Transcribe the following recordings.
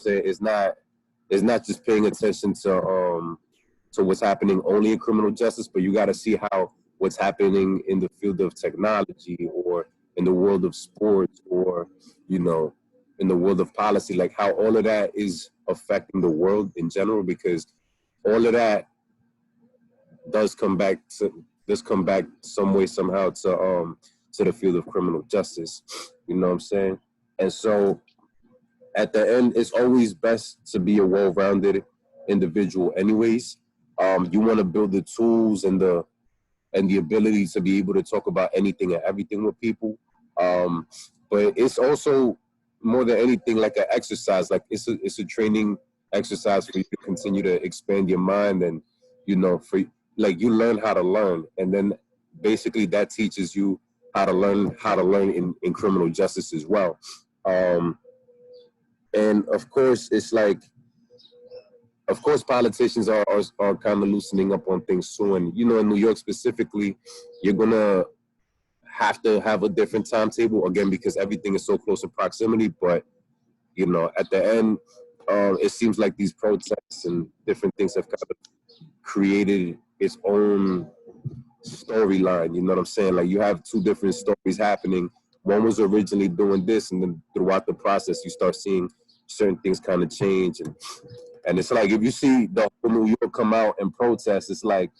I'm saying? It's not just paying attention to what's happening only in criminal justice, but you got to see how what's happening in the field of technology or in the world of sports or, in the world of policy, like how all of that is affecting the world in general, because all of that does come back some way, somehow to the field of criminal justice. You know what I'm saying? And so at the end, it's always best to be a well-rounded individual anyways. You want to build the tools and the ability to be able to talk about anything and everything with people. But it's also more than anything like an exercise. Like it's a training exercise for you to continue to expand your mind, and for like you learn how to learn, and then basically that teaches you how to learn in criminal justice as well. And of course, it's like, of course, politicians are kind of loosening up on things too. And, in New York specifically, you're going to have a different timetable, again, because everything is so close in proximity. But, at the end, it seems like these protests and different things have kind of created its own storyline. You know what I'm saying? Like, you have two different stories happening. One was originally doing this, and then throughout the process, you start seeing certain things kind of change. And it's like, if you see the whole New York come out and protest, it's like,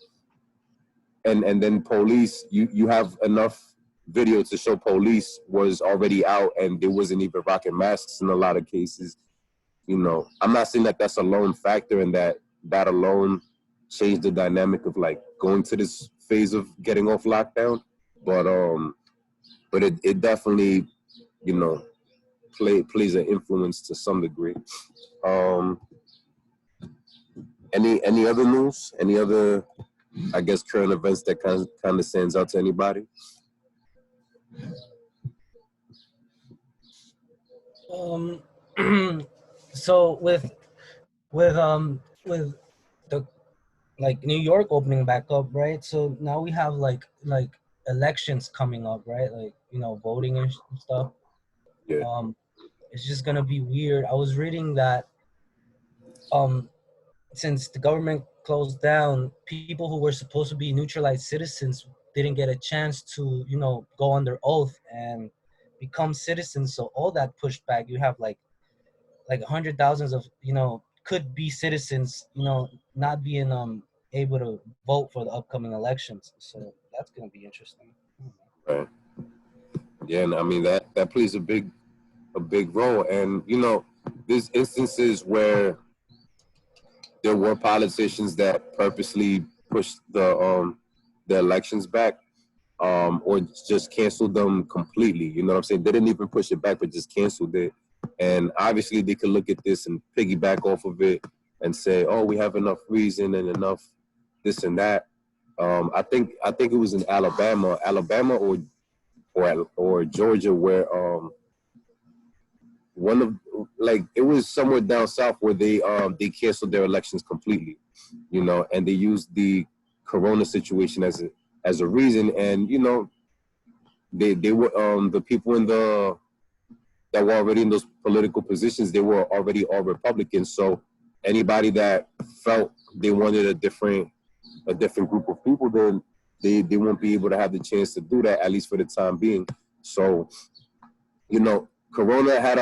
and then police, you have enough video to show police was already out and they wasn't even rocking masks in a lot of cases. I'm not saying that that's a lone factor and that alone changed the dynamic of like going to this phase of getting off lockdown, but it definitely, plays an influence to some degree. Any other news? Any other, I guess, current events that kind of stands out to anybody? So with the like New York opening back up, right? So now we have like elections coming up, right? Like, voting and stuff. Yeah. It's just gonna be weird. I was reading that since the government closed down, people who were supposed to be neutralized citizens didn't get a chance to, go under oath and become citizens. So all that pushed back. You have like hundred thousands of, could be citizens, not being able to vote for the upcoming elections. So that's gonna be interesting. Right. Yeah, and I mean that plays a big role. And there's instances where there were politicians that purposely pushed the elections back, or just canceled them completely. You know what I'm saying? They didn't even push it back, but just canceled it. And obviously, they could look at this and piggyback off of it and say, "Oh, we have enough reason and enough this and that." I think it was in Alabama or Georgia, where one of like it was somewhere down south where they canceled their elections completely, and they used the corona situation as a reason. And they were the people that were already in those political positions, they were already all Republicans. So anybody that felt they wanted a different group of people, then they won't be able to have the chance to do that, at least for the time being. So corona had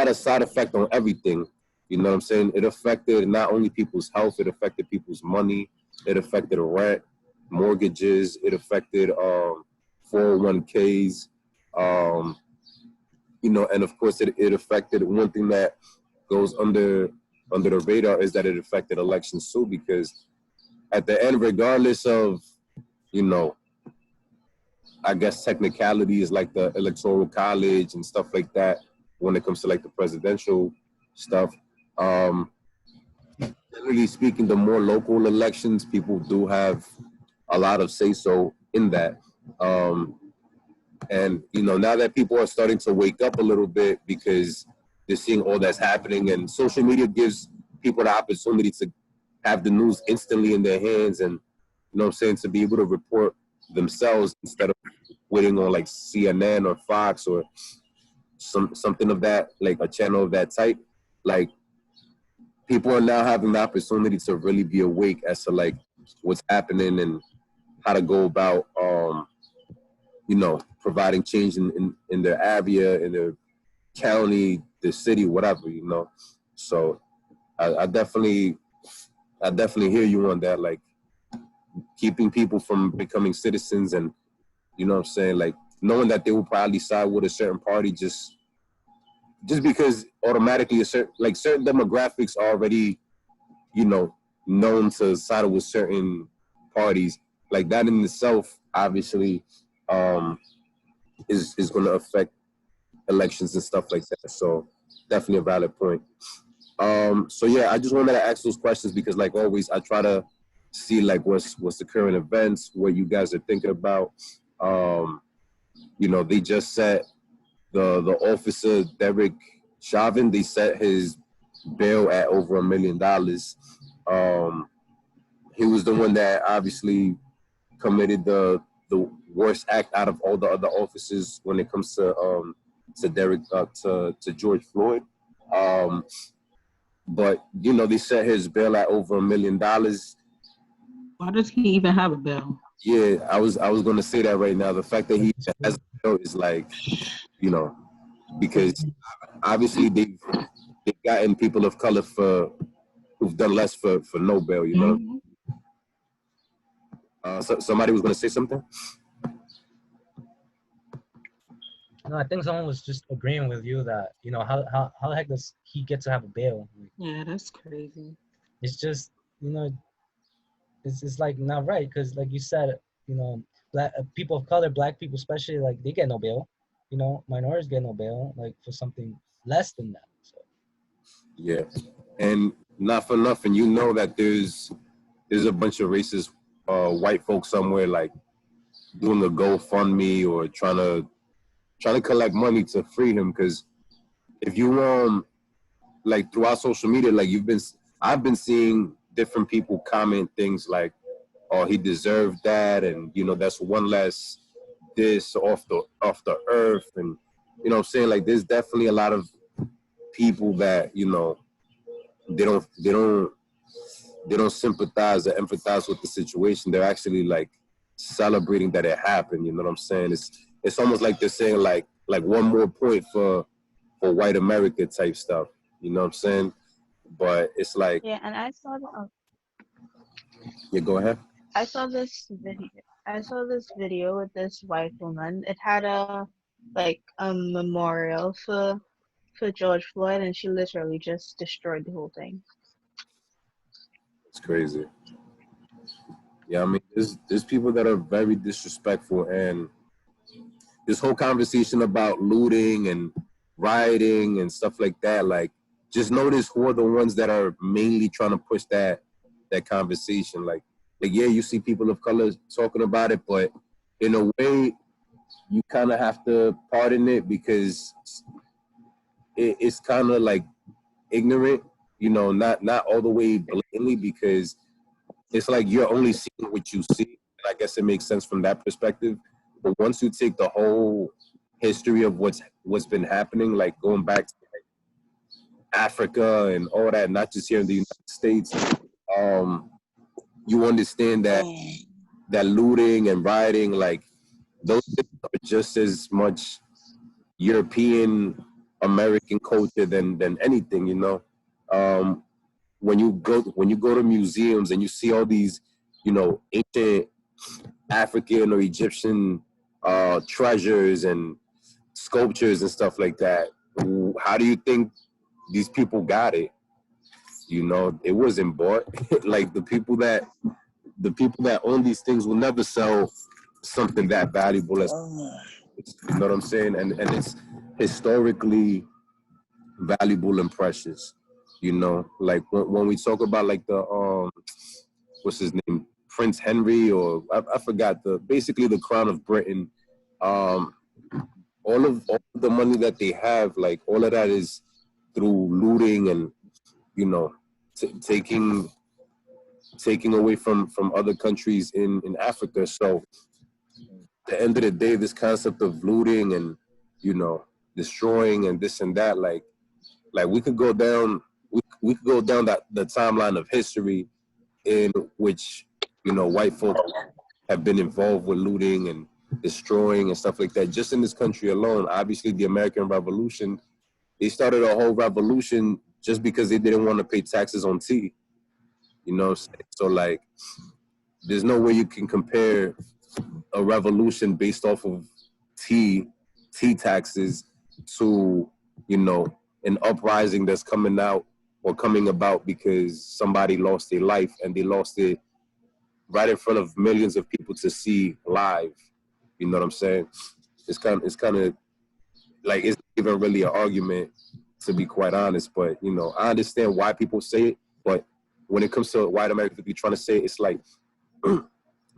a side effect on everything. You know what I'm saying? It affected not only people's health, it affected people's money, it affected rent, mortgages, it affected 401ks, and of course it affected, one thing that goes under the radar is that it affected elections too, because at the end, regardless of, I guess technicalities like the electoral college and stuff like that, when it comes to like the presidential stuff, generally speaking, the more local elections, people do have a lot of say so in that. And now that people are starting to wake up a little bit because they're seeing all that's happening, and social media gives people the opportunity to have the news instantly in their hands, and what I'm saying, to be able to report themselves instead of waiting on like CNN or Fox or something of that, like a channel of that type. like people are now having the opportunity to really be awake as to like what's happening and how to go about you know, providing change in their area, in their county, the city, whatever, you know. So I definitely hear you on that, like keeping people from becoming citizens and you know what I'm saying, like knowing that they will probably side with a certain party just because automatically certain demographics are already, you know, known to side with certain parties. Like that in itself, obviously, is going to affect elections and stuff like that. So definitely a valid point. So yeah, I just wanted to ask those questions because, like always, I try to see like what's the current events, what you guys are thinking about. You know, they just set the officer Derek Chauvin. They set his bail at over $1 million. He was the one that obviously committed the worst act out of all the other officers when it comes to Derek to George Floyd. But you know, they set his bail at over $1 million. Why does he even have a bail? Yeah, I was gonna say that right now. The fact that he has a bail is like, you know, because obviously they've gotten people of color who've done less for no bail, you know. So somebody was gonna say something. No, I think someone was just agreeing with you that, you know, how the heck does he get to have a bail? Yeah, that's crazy. It's just, you know, it's like not right because, like you said, you know, black people of color, black people especially, like they get no bail. You know, minorities get no bail, like for something less than that. So. Yeah, and not for nothing, you know that there's a bunch of racist white folks somewhere like doing a GoFundMe or trying to collect money to free him. Because if you like throughout social media, like I've been seeing different people comment things like, "Oh, he deserved that," and you know that's one less this off the earth, and you know what I'm saying, like there's definitely a lot of people that you know they don't sympathize or empathize with the situation. They're actually like celebrating that it happened. You know what I'm saying? It's almost like they're saying like one more point for white America type stuff. You know what I'm saying? But it's like, Yeah, and I saw the, yeah, go ahead. I saw this video. I saw this video with this white woman. It had a memorial for George Floyd, and she literally just destroyed the whole thing. It's crazy. Yeah, I mean, there's people that are very disrespectful, and this whole conversation about looting and rioting and stuff like that, like just notice who are the ones that are mainly trying to push that conversation. Like yeah, you see people of color talking about it, but in a way, you kind of have to pardon it because it's kind of like ignorant, you know, not all the way blatantly, because it's like you're only seeing what you see. And I guess it makes sense from that perspective. But once you take the whole history of what's been happening, like going back to Africa and all that, not just here in the United States, you understand that looting and rioting, like those things are just as much European American culture than anything, you know. When you go to museums and you see all these, you know, ancient African or Egyptian treasures and sculptures and stuff like that, how do you think these people got it? You know, it wasn't bought. Like the people that own these things will never sell something that valuable as, you know what I'm saying? And it's historically valuable and precious. You know, like when we talk about like the what's his name, Prince Henry, or I forgot basically the Crown of Britain. All of the money that they have, like all of that is through looting and, you know, taking away from other countries in Africa. So at the end of the day, this concept of looting and, you know, destroying and this and that, like like we could go down that the timeline of history in which, you know, white folk have been involved with looting and destroying and stuff like that. Just in this country alone, obviously the American Revolution, they started a whole revolution just because they didn't want to pay taxes on tea. You know what I'm saying? So like, there's no way you can compare a revolution based off of tea taxes to, you know, an uprising that's coming about because somebody lost their life, and they lost it right in front of millions of people to see live. You know what I'm saying? It's kind of like, it's not even really an argument, to be quite honest. But, you know, I understand why people say it, but when it comes to white America be trying to say it, it's like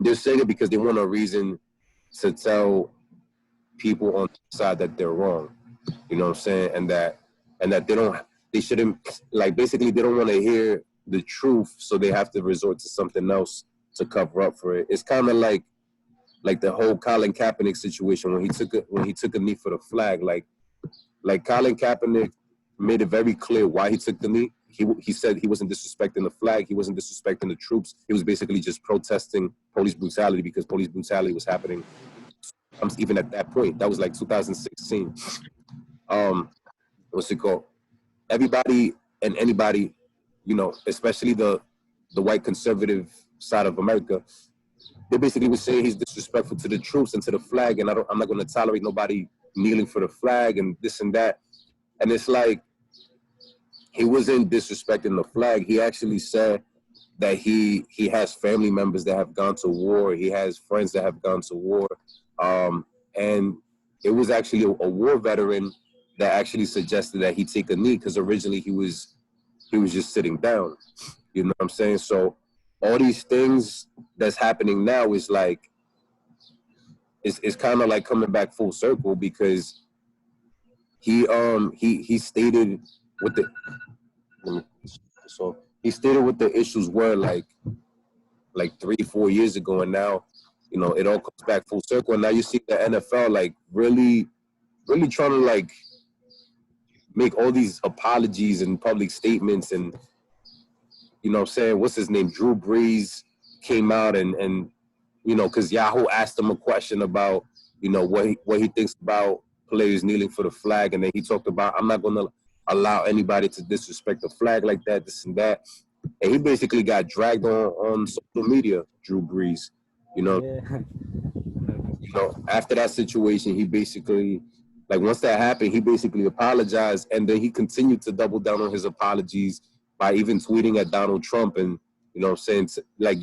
they're saying it because they want a reason to tell people on the side that they're wrong. You know what I'm saying? And that they shouldn't, like, basically they don't want to hear the truth, so they have to resort to something else to cover up for it. It's kind of like the whole Colin Kaepernick situation when he took a knee for the flag. Like Colin Kaepernick made it very clear why he took the knee. He said he wasn't disrespecting the flag, he wasn't disrespecting the troops. He was basically just protesting police brutality because police brutality was happening even at that point. That was like 2016. What's it called? Everybody and anybody, you know, especially the white conservative side of America, they basically were saying he's disrespectful to the troops and to the flag, and I'm not going to tolerate nobody kneeling for the flag and this and that. And it's like, he wasn't disrespecting the flag. He actually said that he has family members that have gone to war. He has friends that have gone to war. And it was actually a war veteran that actually suggested that he take a knee, because originally he was just sitting down. You know what I'm saying? So all these things that's happening now is like, it's kind of like coming back full circle, because he stated what the issues were like 3-4 years ago, and now, you know, it all comes back full circle. And now you see the NFL like really trying to like make all these apologies and public statements. And, you know what I'm saying, what's his name, Drew Brees came out and you know, because Yahoo asked him a question about, you know, what he thinks about players kneeling for the flag, and then he talked about, I'm not going to allow anybody to disrespect the flag like that, this and that. And he basically got dragged on social media, Drew Brees. You know, Yeah. you know, after that situation, he basically, like, once that happened, he basically apologized, and then he continued to double down on his apologies by even tweeting at Donald Trump, and, you know what I'm saying, like,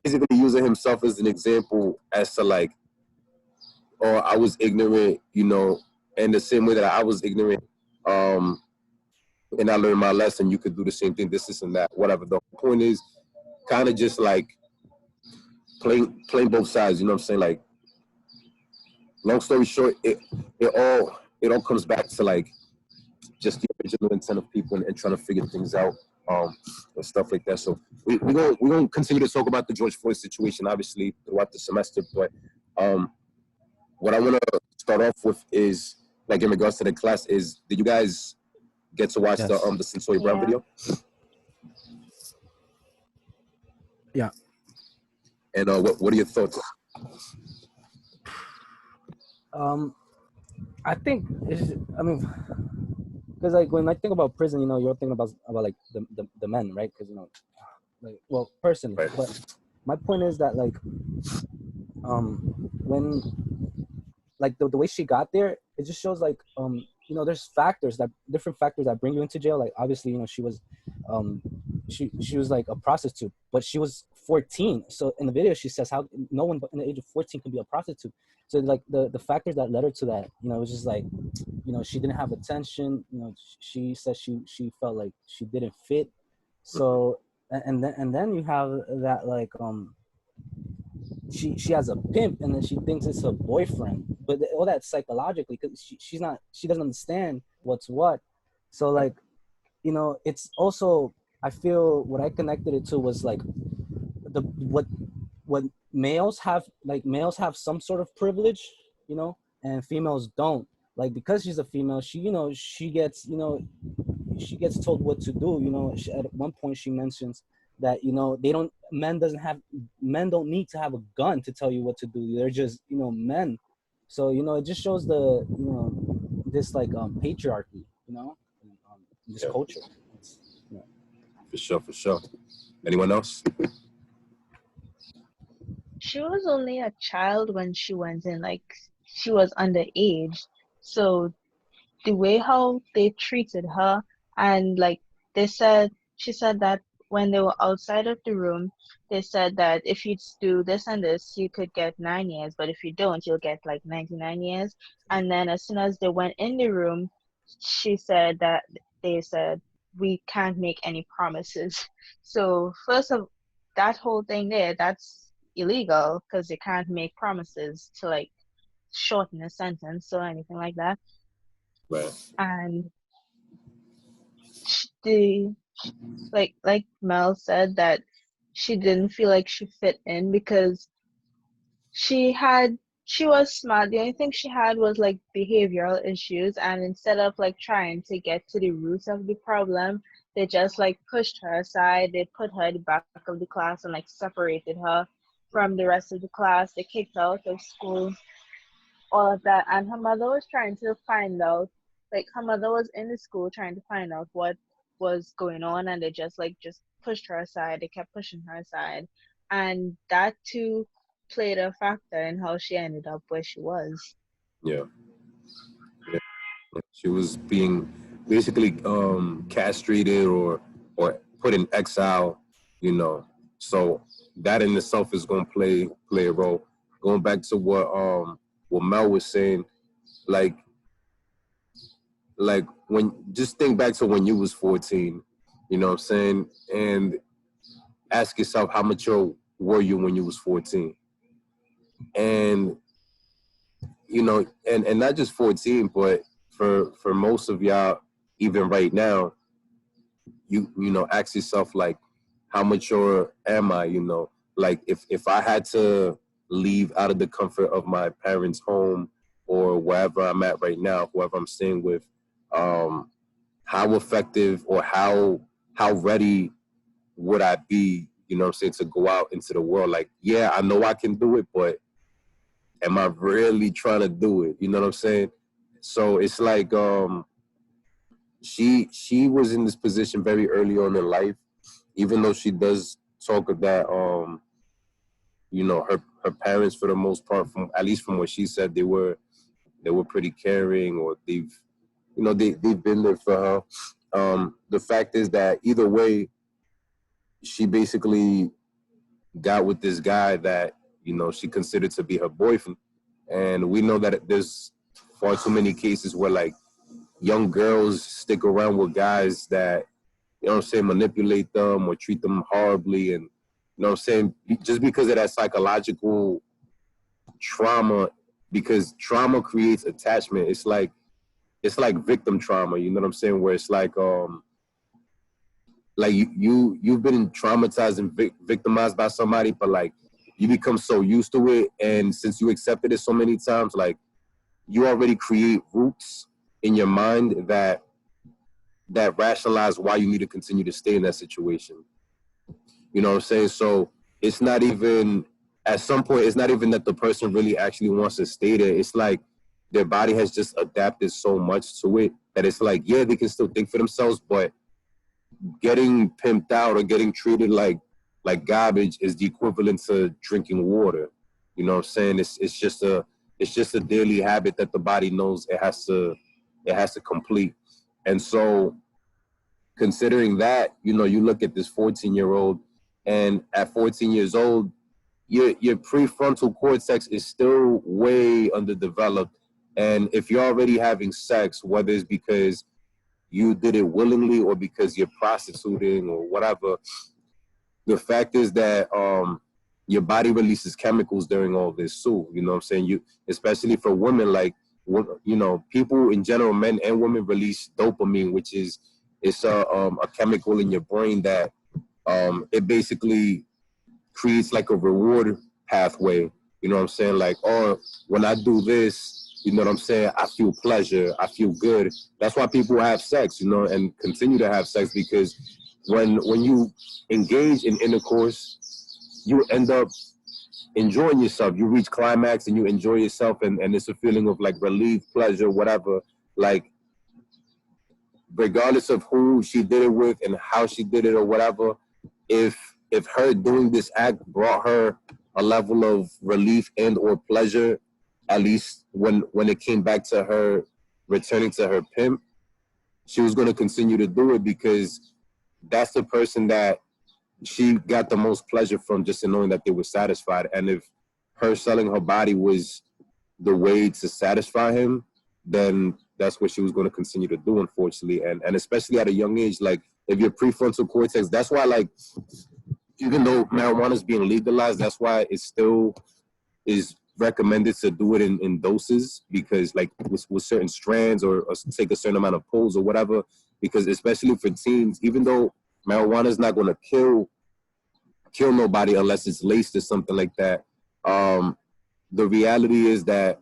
basically using himself as an example as to like, oh, I was ignorant, you know, and the same way that I was ignorant, and I learned my lesson, you could do the same thing, this and that, whatever. The point is kind of just like playing both sides, you know what I'm saying? Like, long story short, it all comes back to like just the original intent of people and trying to figure things out, and stuff like that. So we're gonna continue to talk about the George Floyd situation, obviously, throughout the semester. But what I want to start off with is, like, in regards to the class, is, did you guys get to watch Yes. the Sensory Brown Yeah. video? Yeah. And what are your thoughts? I think because like when I think about prison, you know, you're thinking about like the men, right? Because, you know, like, well, personally, Right. but my point is that like when like the way she got there, it just shows like you know, there's different factors that bring you into jail. Like, obviously, you know, she was like a prostitute, but she was 14. So in the video she says how no one in the age of 14 can be a prostitute. So like the factors that led her to that, you know, it was just like, you know, she didn't have attention, you know, she said she felt like she didn't fit. So and then you have that like she has a pimp, and then she thinks it's her boyfriend, but all that psychologically, because she doesn't understand what's what. So like, you know, it's also, I feel what I connected it to was like what males have some sort of privilege, you know, and females don't. Like, because she's a female, she, you know, she gets, you know, she gets told what to do. You know, at one point she mentions that, you know, men don't need to have a gun to tell you what to do. They're just, you know, men. So, you know, it just shows the, you know, this like patriarchy, you know, in this Yeah. culture. You know. For sure, for sure. Anyone else? She was only a child when she went in, like she was underage. So the way how they treated her, and like she said that when they were outside of the room, they said that if you do this and this, you could get 9 years, but if you don't, you'll get like 99 years. And then as soon as they went in the room, she said that they said, we can't make any promises. So first of that whole thing there, that's illegal because you can't make promises to like shorten a sentence or anything like that. Right. And the like Mel said, that she didn't feel like she fit in because she was smart. The only thing she had was like behavioral issues, and instead of like trying to get to the root of the problem, they just like pushed her aside. They put her at the back of the class and like separated her from the rest of the class. They kicked her out of school, all of that. And her mother was trying to find out, like her mother was in the school trying to find out what was going on, and they just pushed her aside. They kept pushing her aside, and that too played a factor in how she ended up where she was. Yeah. Yeah. She was being basically castrated or put in exile, you know. So that in itself is gonna play a role. Going back to what Mel was saying, like when just think back to when you was 14, you know what I'm saying? And ask yourself how mature were you when you was 14? And you know, and not just 14, but for most of y'all, even right now, you know, ask yourself like, how mature am I? You know, like if I had to leave out of the comfort of my parents' home or wherever I'm at right now, whoever I'm staying with, how effective or how ready would I be, you know what I'm saying, to go out into the world? Like, yeah, I know I can do it, but am I really trying to do it? You know what I'm saying? So it's like she was in this position very early on in life, even though she does talk of that you know, her parents for the most part, from at least from what she said, they were pretty caring, or they've been there for her. The fact is that either way, she basically got with this guy that, you know, she considered to be her boyfriend. And we know that there's far too many cases where like young girls stick around with guys that, you know what I'm saying, manipulate them or treat them horribly. And, you know what I'm saying, just because of that psychological trauma, because trauma creates attachment. It's like victim trauma, you know what I'm saying, where it's like you've been traumatized and victimized by somebody, but like you become so used to it, and since you accepted it so many times, like you already create roots in your mind that rationalize why you need to continue to stay in that situation. You know what I'm saying? So it's not even, at some point, it's not even that the person really actually wants to stay there. It's like their body has just adapted so much to it that it's like, yeah, they can still think for themselves, but getting pimped out or getting treated like garbage is the equivalent to drinking water. You know what I'm saying? It's just a daily habit that the body knows it has to complete. And so considering that, you know, you look at this 14-year-old, and at 14 years old, your prefrontal cortex is still way underdeveloped. And if you're already having sex, whether it's because you did it willingly or because you're prostituting or whatever, the fact is that your body releases chemicals during all this too. You know what I'm saying? You, especially for women, like, you know, people in general, men and women, release dopamine, which is a chemical in your brain that it basically creates like a reward pathway. You know what I'm saying? Like, oh, when I do this, You know what I'm saying? I feel pleasure. I feel good. That's why people have sex, you know, and continue to have sex, because when you engage in intercourse, you end up enjoying yourself. You reach climax and you enjoy yourself, and it's a feeling of like relief, pleasure, whatever. Like, regardless of who she did it with and how she did it or whatever, if her doing this act brought her a level of relief and or pleasure, at least when it came back to her returning to her pimp, she was going to continue to do it, because that's the person that she got the most pleasure from, just in knowing that they were satisfied. And if her selling her body was the way to satisfy him, then that's what she was going to continue to do, unfortunately. And especially at a young age, like, if your prefrontal cortex, that's why, like, even though marijuana is being legalized, that's why it still is recommended to do it in doses, because like with certain strands or take a certain amount of pulls or whatever, because especially for teens, even though marijuana is not going to kill nobody unless it's laced or something like that, the reality is that,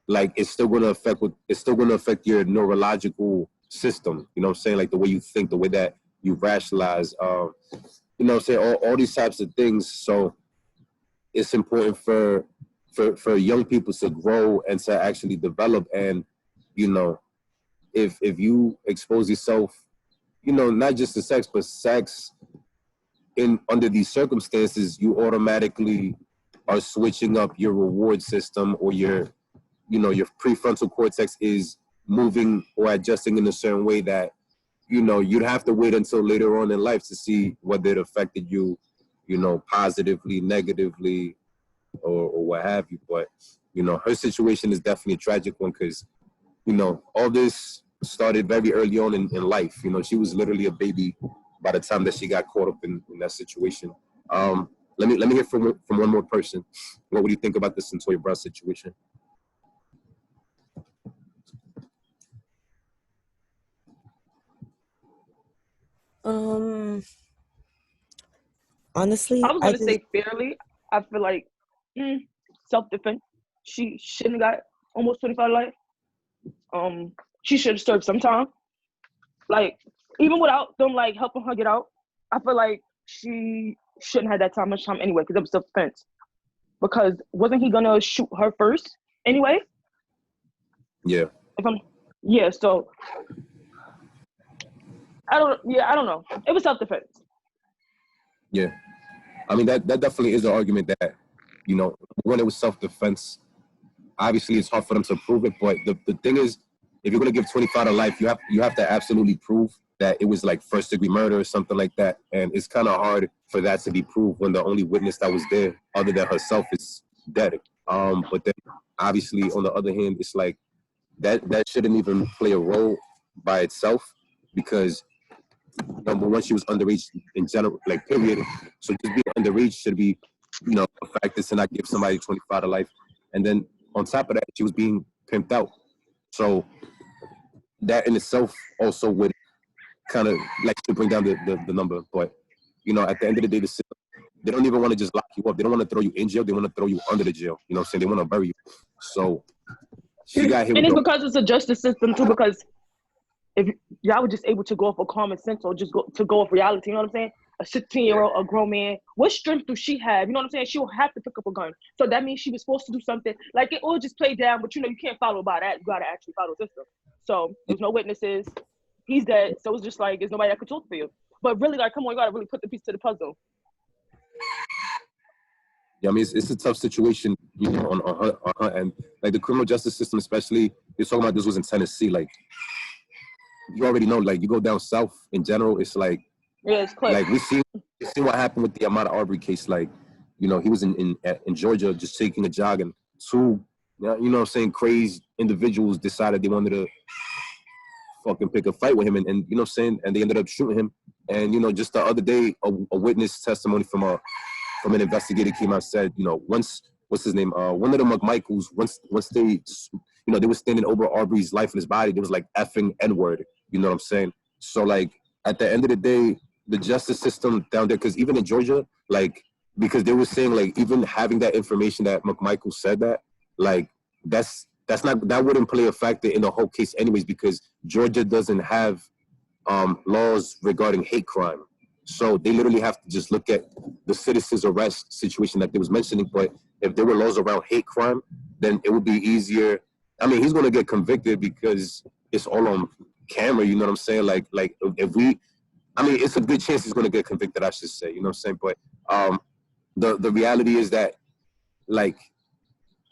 like, it's still going to affect your neurological system, you know what I'm saying, like the way you think, the way that you rationalize, you know what I'm saying, all these types of things. So it's important for young people to grow and to actually develop. And, you know, if you expose yourself, you know, not just to sex, but sex under these circumstances, you automatically are switching up your reward system, or your prefrontal cortex is moving or adjusting in a certain way that, you know, you'd have to wait until later on in life to see whether it affected you, you know, positively, negatively, or what have you. But, you know, her situation is definitely a tragic one, because, you know, all this started very early on in life. You know, she was literally a baby by the time that she got caught up in that situation. Let me hear from one more person. What would you think about the Cyntoia Brown situation? Honestly, I was gonna say fairly. I feel like self-defense. She shouldn't have got almost 25 life. She should have served some time. Like, even without them like helping her get out, I feel like she shouldn't have that much time anyway, because it was self-defense. Because wasn't he gonna shoot her first anyway? Yeah. So I don't know. It was self-defense. Yeah. I mean, that definitely is an argument that, you know, when it was self-defense, obviously it's hard for them to prove it. But the thing is, if you're going to give 25 to life, you have to absolutely prove that it was like first-degree murder or something like that. And it's kind of hard for that to be proved when the only witness that was there other than herself is dead. But then obviously, on the other hand, it's like that shouldn't even play a role by itself, because number one, she was underage in general, like, period. So just being underage should be, you know, a factor to not give somebody 25 to life. And then on top of that, she was being pimped out. So that in itself also would kind of like to bring down the number. But, you know, at the end of the day, they don't even want to just lock you up. They don't want to throw you in jail. They want to throw you under the jail. You know what I'm saying? They want to bury you. So she got hit. And it's because it's a justice system too, because if y'all were just able to go off of common sense or just go off reality, you know what I'm saying? A 16-year-old, a grown man, what strength do she have? You know what I'm saying? She will have to pick up a gun. So that means she was supposed to do something. Like, it all just played down, but, you know, you can't follow by that. You got to actually follow the system. So there's no witnesses. He's dead. So it's just like, there's nobody that could talk for you. But really, like, come on, you got to really put the piece to the puzzle. Yeah, I mean, it's a tough situation, you know, on her end. Like, the criminal justice system, especially, you're talking about this was in Tennessee. Like, you already know, like, you go down south in general, it's like, yeah, it's clear. Like, we see what happened with the Ahmaud Arbery case. Like, you know, he was in Georgia just taking a jog, and two, you know what I'm saying, crazy individuals decided they wanted to fucking pick a fight with him, and you know what I'm saying, and they ended up shooting him. And, you know, just the other day, a witness testimony from an investigator came out and said, you know, once, what's his name, one of the McMichaels, once they, you know, they were standing over Arbery's lifeless body, there was like effing N-word, you know what I'm saying? So, like, at the end of the day, the justice system down there, because even in Georgia, like, because they were saying, like, even having that information that McMichael said that, like, that's that wouldn't play a factor in the whole case anyways, because Georgia doesn't have laws regarding hate crime. So they literally have to just look at the citizens arrest situation that they was mentioning. But if there were laws around hate crime, then it would be easier. I mean, he's going to get convicted because it's all on camera. You know what I'm saying? Like if we, I mean, it's a good chance he's going to get convicted, I should say. You know what I'm saying? But the reality is that, like,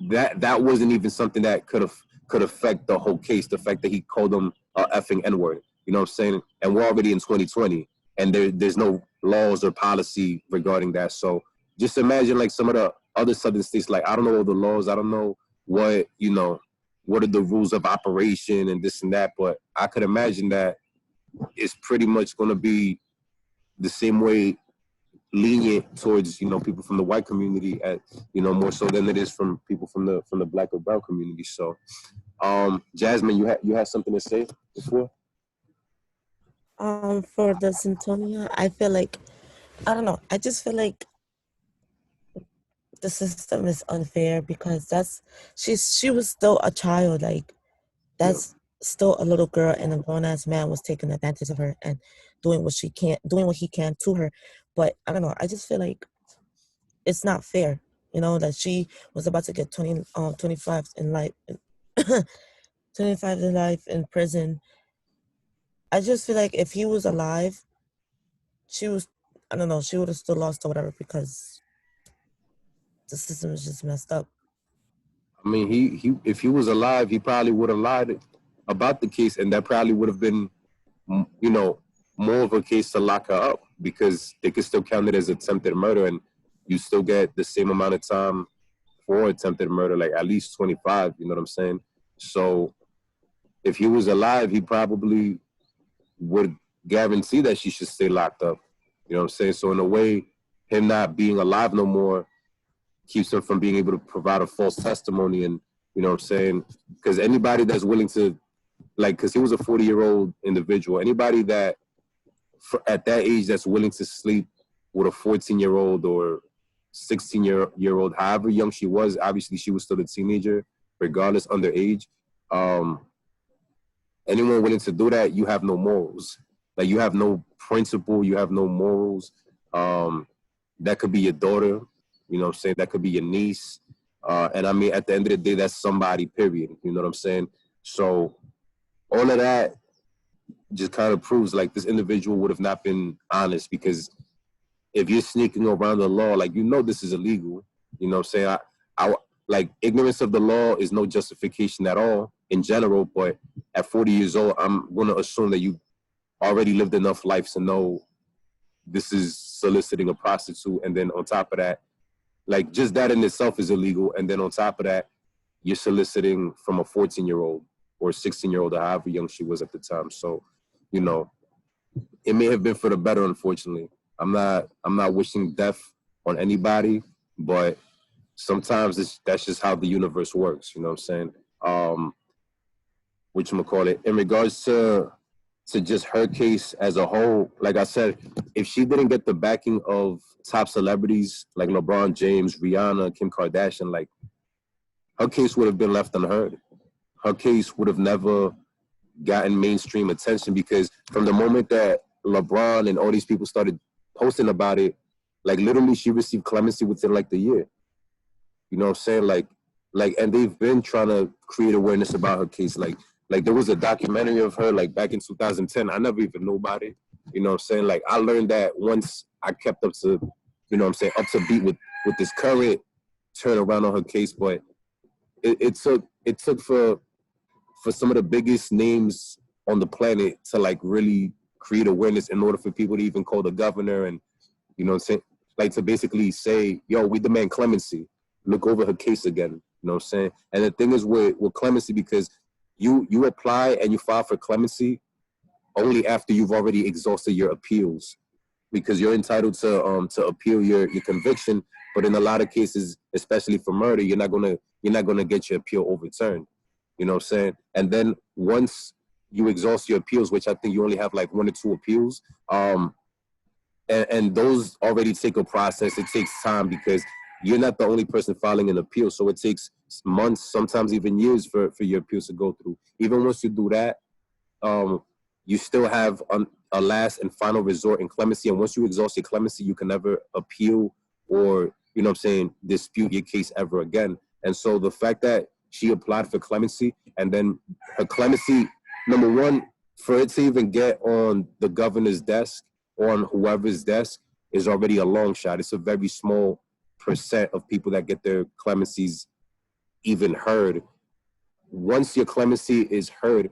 that wasn't even something that could affect the whole case. The fact that he called him effing N-word. You know what I'm saying? And we're already in 2020, and there's no laws or policy regarding that. So just imagine like some of the other southern states. Like, I don't know all the laws. I don't know what are the rules of operation and this and that. But I could imagine that it's pretty much going to be the same way lenient towards people from the white community, at more so than it is from people from the black or brown community. So Jasmine, you had something to say before? For the Centonia, I feel like, I don't know, I just feel like the system is unfair because she was still a child. Like, that's still a little girl, and a grown-ass man was taking advantage of her and doing what he can to her. But I don't know, I just feel like it's not fair, that she was about to get 25 in life 25 in life in prison. I just feel like if he was alive, she would have still lost or whatever, because the system is just messed up. I mean, he if he was alive, he probably would have lied about the case, and that probably would have been, more of a case to lock her up, because they could still count it as attempted murder, and you still get the same amount of time for attempted murder, like at least 25. You know what I'm saying? So if he was alive, he probably would guarantee that she should stay locked up. You know what I'm saying? So in a way, him not being alive no more keeps him from being able to provide a false testimony. And you know what I'm saying? Because anybody that's willing to, because he was a 40-year-old individual, anybody that at that age that's willing to sleep with a 14-year-old or 16-year-old, however young she was, obviously she was still a teenager, regardless, underage. Anyone willing to do that, you have no morals. Like, you have no principle, you have no morals. That could be your daughter, you know what I'm saying? That could be your niece. And I mean, at the end of the day, that's somebody, period. You know what I'm saying? So all of that just kind of proves like this individual would have not been honest, because if you're sneaking around the law, like, this is illegal. You know what I'm saying? I like, ignorance of the law is no justification at all in general, but at 40 years old, I'm going to assume that you already lived enough life to know this is soliciting a prostitute. And then on top of that, like, just that in itself is illegal. And then on top of that, you're soliciting from a 14-year-old or 16-year-old, or however young she was at the time. So, it may have been for the better, unfortunately. I'm not wishing death on anybody, but sometimes that's just how the universe works. You know what I'm saying? Whatchamacallit, in regards to just her case as a whole, like I said, if she didn't get the backing of top celebrities like LeBron James, Rihanna, Kim Kardashian, like, her case would have been left unheard. Her case would have never gotten mainstream attention, because from the moment that LeBron and all these people started posting about it, like, literally she received clemency within like the year. You know what I'm saying? Like, and they've been trying to create awareness about her case. Like there was a documentary of her, like, back in 2010. I never even knew about it. You know what I'm saying? Like, I learned that once I kept up to, up to beat with this current turnaround on her case. But it took for some of the biggest names on the planet to, like, really create awareness in order for people to even call the governor and, like, to basically say, yo, we demand clemency. Look over her case again. You know what I'm saying? And the thing is with clemency, because you apply and you file for clemency only after you've already exhausted your appeals, because you're entitled to appeal your conviction. But in a lot of cases, especially for murder, you're not gonna get your appeal overturned. You know what I'm saying? And then once you exhaust your appeals, which I think you only have like 1 or 2 appeals, and those already take a process. It takes time, because you're not the only person filing an appeal. So it takes months, sometimes even years for your appeals to go through. Even once you do that, you still have a last and final resort in clemency. And once you exhaust your clemency, you can never appeal or, you know what I'm saying, dispute your case ever again. And so the fact that she applied for clemency and then her clemency, number one, for it to even get on the governor's desk or on whoever's desk is already a long shot. It's a very small percent of people that get their clemencies even heard. Once your clemency is heard,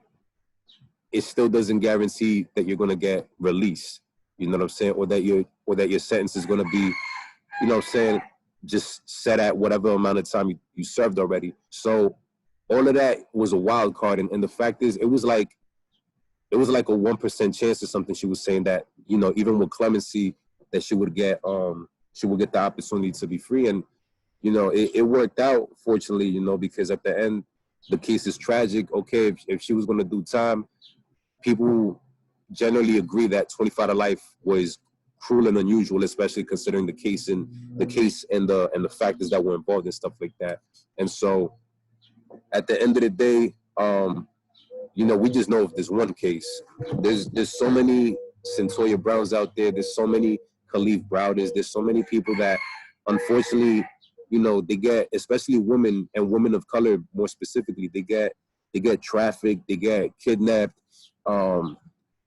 it still doesn't guarantee that you're going to get released. You know what I'm saying? Or that your sentence is going to be, you know what I'm saying, just set at whatever amount of time you served already. So all of that was a wild card. And the fact is, it was like a 1% chance or something. She was saying that, you know, even with clemency, that she would get the opportunity to be free. And, you know, it worked out, fortunately, you know, because at the end, the case is tragic. Okay, if she was going to do time, people generally agree that 25 to life was cruel and unusual, especially considering the case and the factors that were involved and stuff like that. And so at the end of the day, you know, we just know of this one case. There's so many Cyntoia Browns out there. There's so many Kalief Browders. There's so many people that, unfortunately, you know, they get, especially women and women of color more specifically, they get trafficked, they get kidnapped.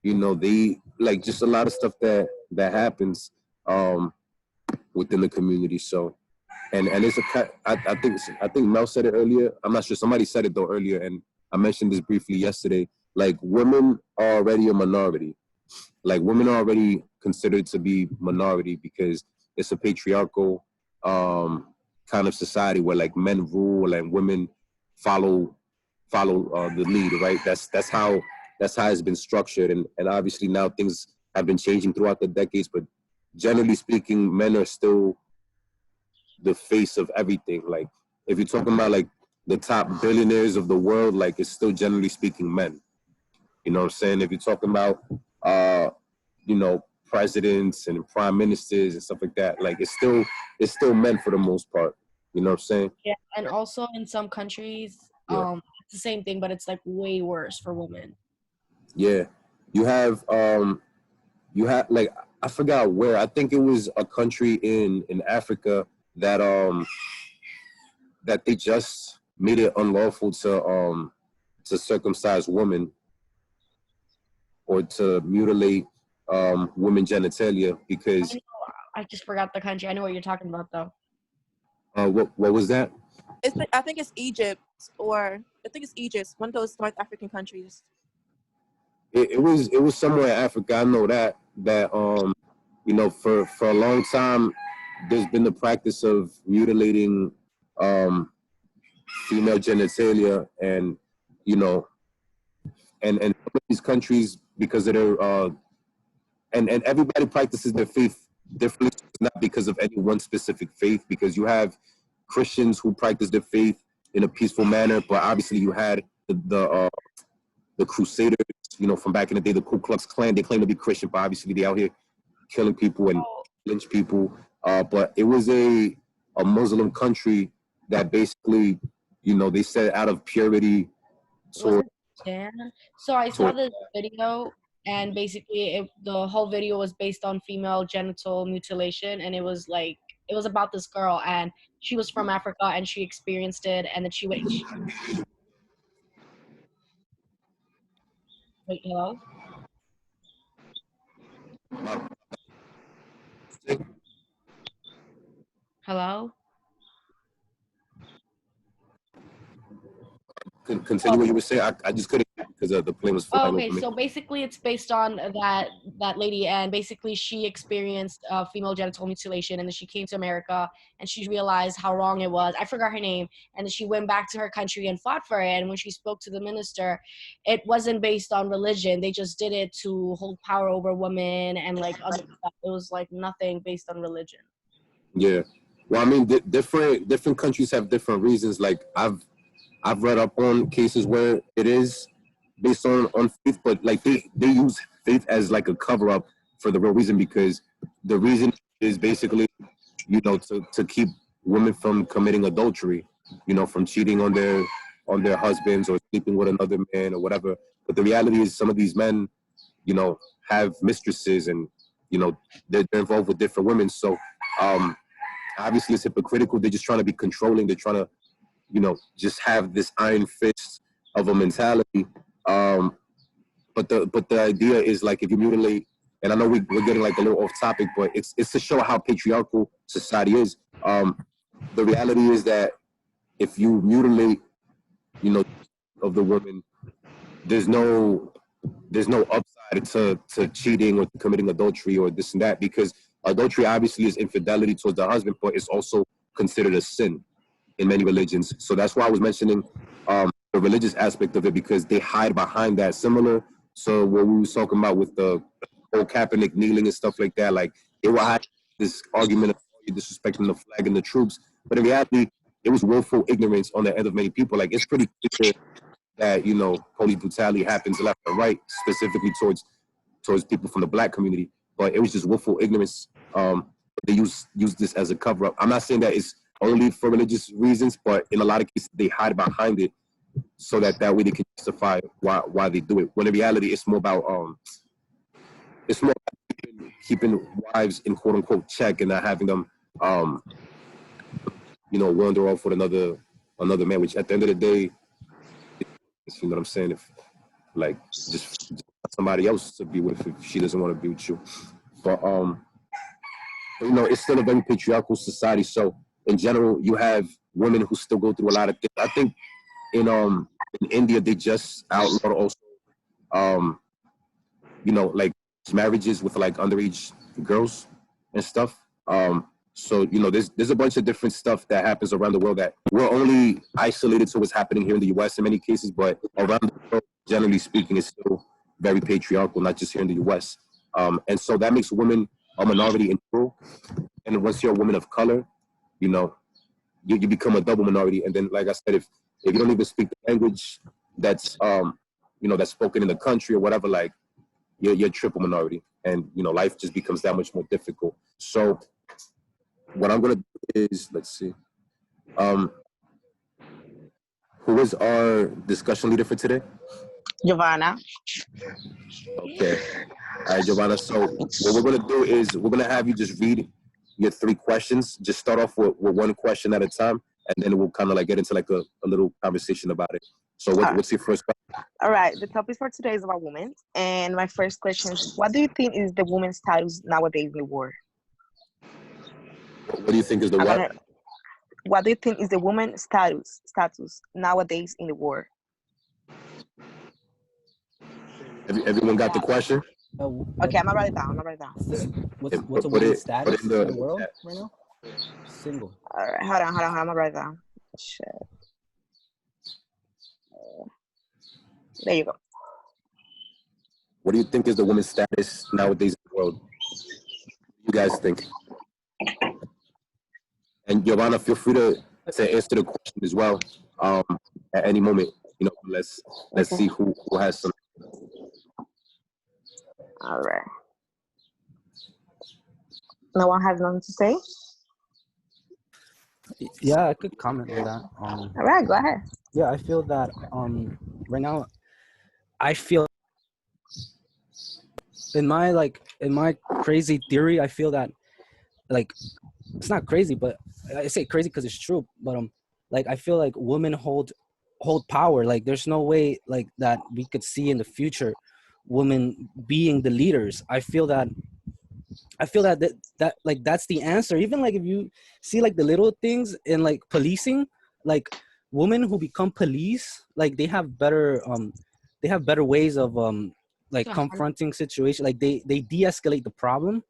You know, they like just a lot of stuff that happens within the community. So, and it's I think Mel said it earlier. I'm not sure. Somebody said it though earlier, and I mentioned this briefly yesterday. Like, women are already a minority. Like, women are already considered to be minority because it's a patriarchal kind of society where like men rule and women follow the lead, right? That's how it's been structured, and obviously now things have been changing throughout the decades, but generally speaking, men are still the face of everything. Like, if you're talking about like the top billionaires of the world, like, it's still generally speaking men. You know what I'm saying? If you're talking about you know, presidents and prime ministers and stuff like that, like, it's still men for the most part. You know what I'm saying? Yeah, and also in some countries, it's the same thing, but it's like way worse for women. Yeah, you have like, I forgot where. I think it was a country in Africa that that they just made it unlawful to circumcise women or to mutilate women genitalia because I just forgot the country. I know what you're talking about though. What was that? I think it's Egypt, one of those North African countries. It was somewhere in Africa. I know that you know, for a long time there's been the practice of mutilating female genitalia, and you know, and some of these countries, because of their and everybody practices their faith differently. It's not because of any one specific faith, because you have Christians who practice their faith in a peaceful manner, but obviously you had the Crusaders, you know, from back in the day, the Ku Klux Klan. They claim to be Christian, but obviously they out here killing people and lynch people. But it was a Muslim country that basically, you know, they said out of purity. So I saw this video, and basically the whole video was based on female genital mutilation, and it was about this girl, and she was from Africa, and she experienced it, and then she went. Wait, hello? Hello? Continue what you were saying. I just couldn't because the plane was flying Okay, over me. so basically it's based on that lady, and basically she experienced female genital mutilation, and then she came to America, and she realized how wrong it was. I forgot her name, and then she went back to her country and fought for it. And when she spoke to the minister, it wasn't based on religion. They just did it to hold power over women and like other stuff. It was like nothing based on religion. Yeah, well, I mean, different countries have different reasons. Like, I've read up on cases where it is based on faith, but like they use faith as like a cover up for the real reason, because the reason is basically, you know, to keep women from committing adultery, you know, from cheating on their husbands or sleeping with another man or whatever. But the reality is some of these men, you know, have mistresses and, you know, they're involved with different women. So obviously it's hypocritical. They're just trying to be controlling. They're trying to, you know, just have this iron fist of a mentality. But the idea is like if you mutilate, and I know we're getting like a little off topic, but it's to show how patriarchal society is. The reality is that if you mutilate, you know, of the woman, there's no upside to cheating or committing adultery or this and that, because adultery obviously is infidelity towards the husband, but it's also considered a sin in many religions. So that's why I was mentioning the religious aspect of it, because they hide behind that, similar to what we was talking about with the whole Kaepernick kneeling and stuff like that. Like they will hide this argument of disrespecting the flag and the troops, but in reality, it was willful ignorance on the end of many people. Like it's pretty clear that, you know, police brutality happens left and right, specifically towards people from the black community. But it was just willful ignorance. They use this as a cover up. I'm not saying that it's only for religious reasons, but in a lot of cases they hide behind it so that way they can justify why they do it. When in reality, it's more about keeping wives in quote unquote check and not having them you know, wander off with another man, which at the end of the day, you know what I'm saying? If like just somebody else to be with if she doesn't want to be with you. But you know, it's still a very patriarchal society. So in general, you have women who still go through a lot of things. I think in India they just outlawed also you know, like marriages with like underage girls and stuff. So, you know, there's a bunch of different stuff that happens around the world that we're only isolated to what's happening here in the US in many cases, but around the world, generally speaking, it's still very patriarchal, not just here in the US. And so that makes women a minority in the world. And once you're a woman of color, you know, you become a double minority. And then, like I said, if you don't even speak the language that's, you know, that's spoken in the country or whatever, like you're a triple minority. And, you know, life just becomes that much more difficult. So what I'm going to do is, let's see, who is our discussion leader for today? Giovanna. Okay. All right, Giovanna. So what we're going to do is we're going to have you just read your 3 questions. Just start off with 1 question at a time, and then we'll kind of like get into like a little conversation about it. So what's your first question? All right. The topic for today is about women. And my first question is, what do you think is the women's status nowadays in the world? What do you think is the what? What do you think is the woman's status nowadays in the world? Everyone got the question? Okay, I'm gonna write it down. What's a woman's status in the world right now? Single. All right, hold on. I'm gonna write it down. Shit. There you go. What do you think is the woman's status nowadays in the world? What do you guys think? And Giovanna, feel free to answer the question as well at any moment. You know, let's see who has some. All right. No one has nothing to say? Yeah, I could comment on that. All right, go ahead. Yeah, I feel that right now, I feel in my crazy theory, I feel that like it's not crazy, but I say crazy because it's true. But like I feel like women hold power. Like there's no way like that we could see in the future women being the leaders. I feel that like that's the answer. Even like if you see like the little things in like policing, like women who become police, like they have better ways of like confronting situation. Like they de-escalate the problem.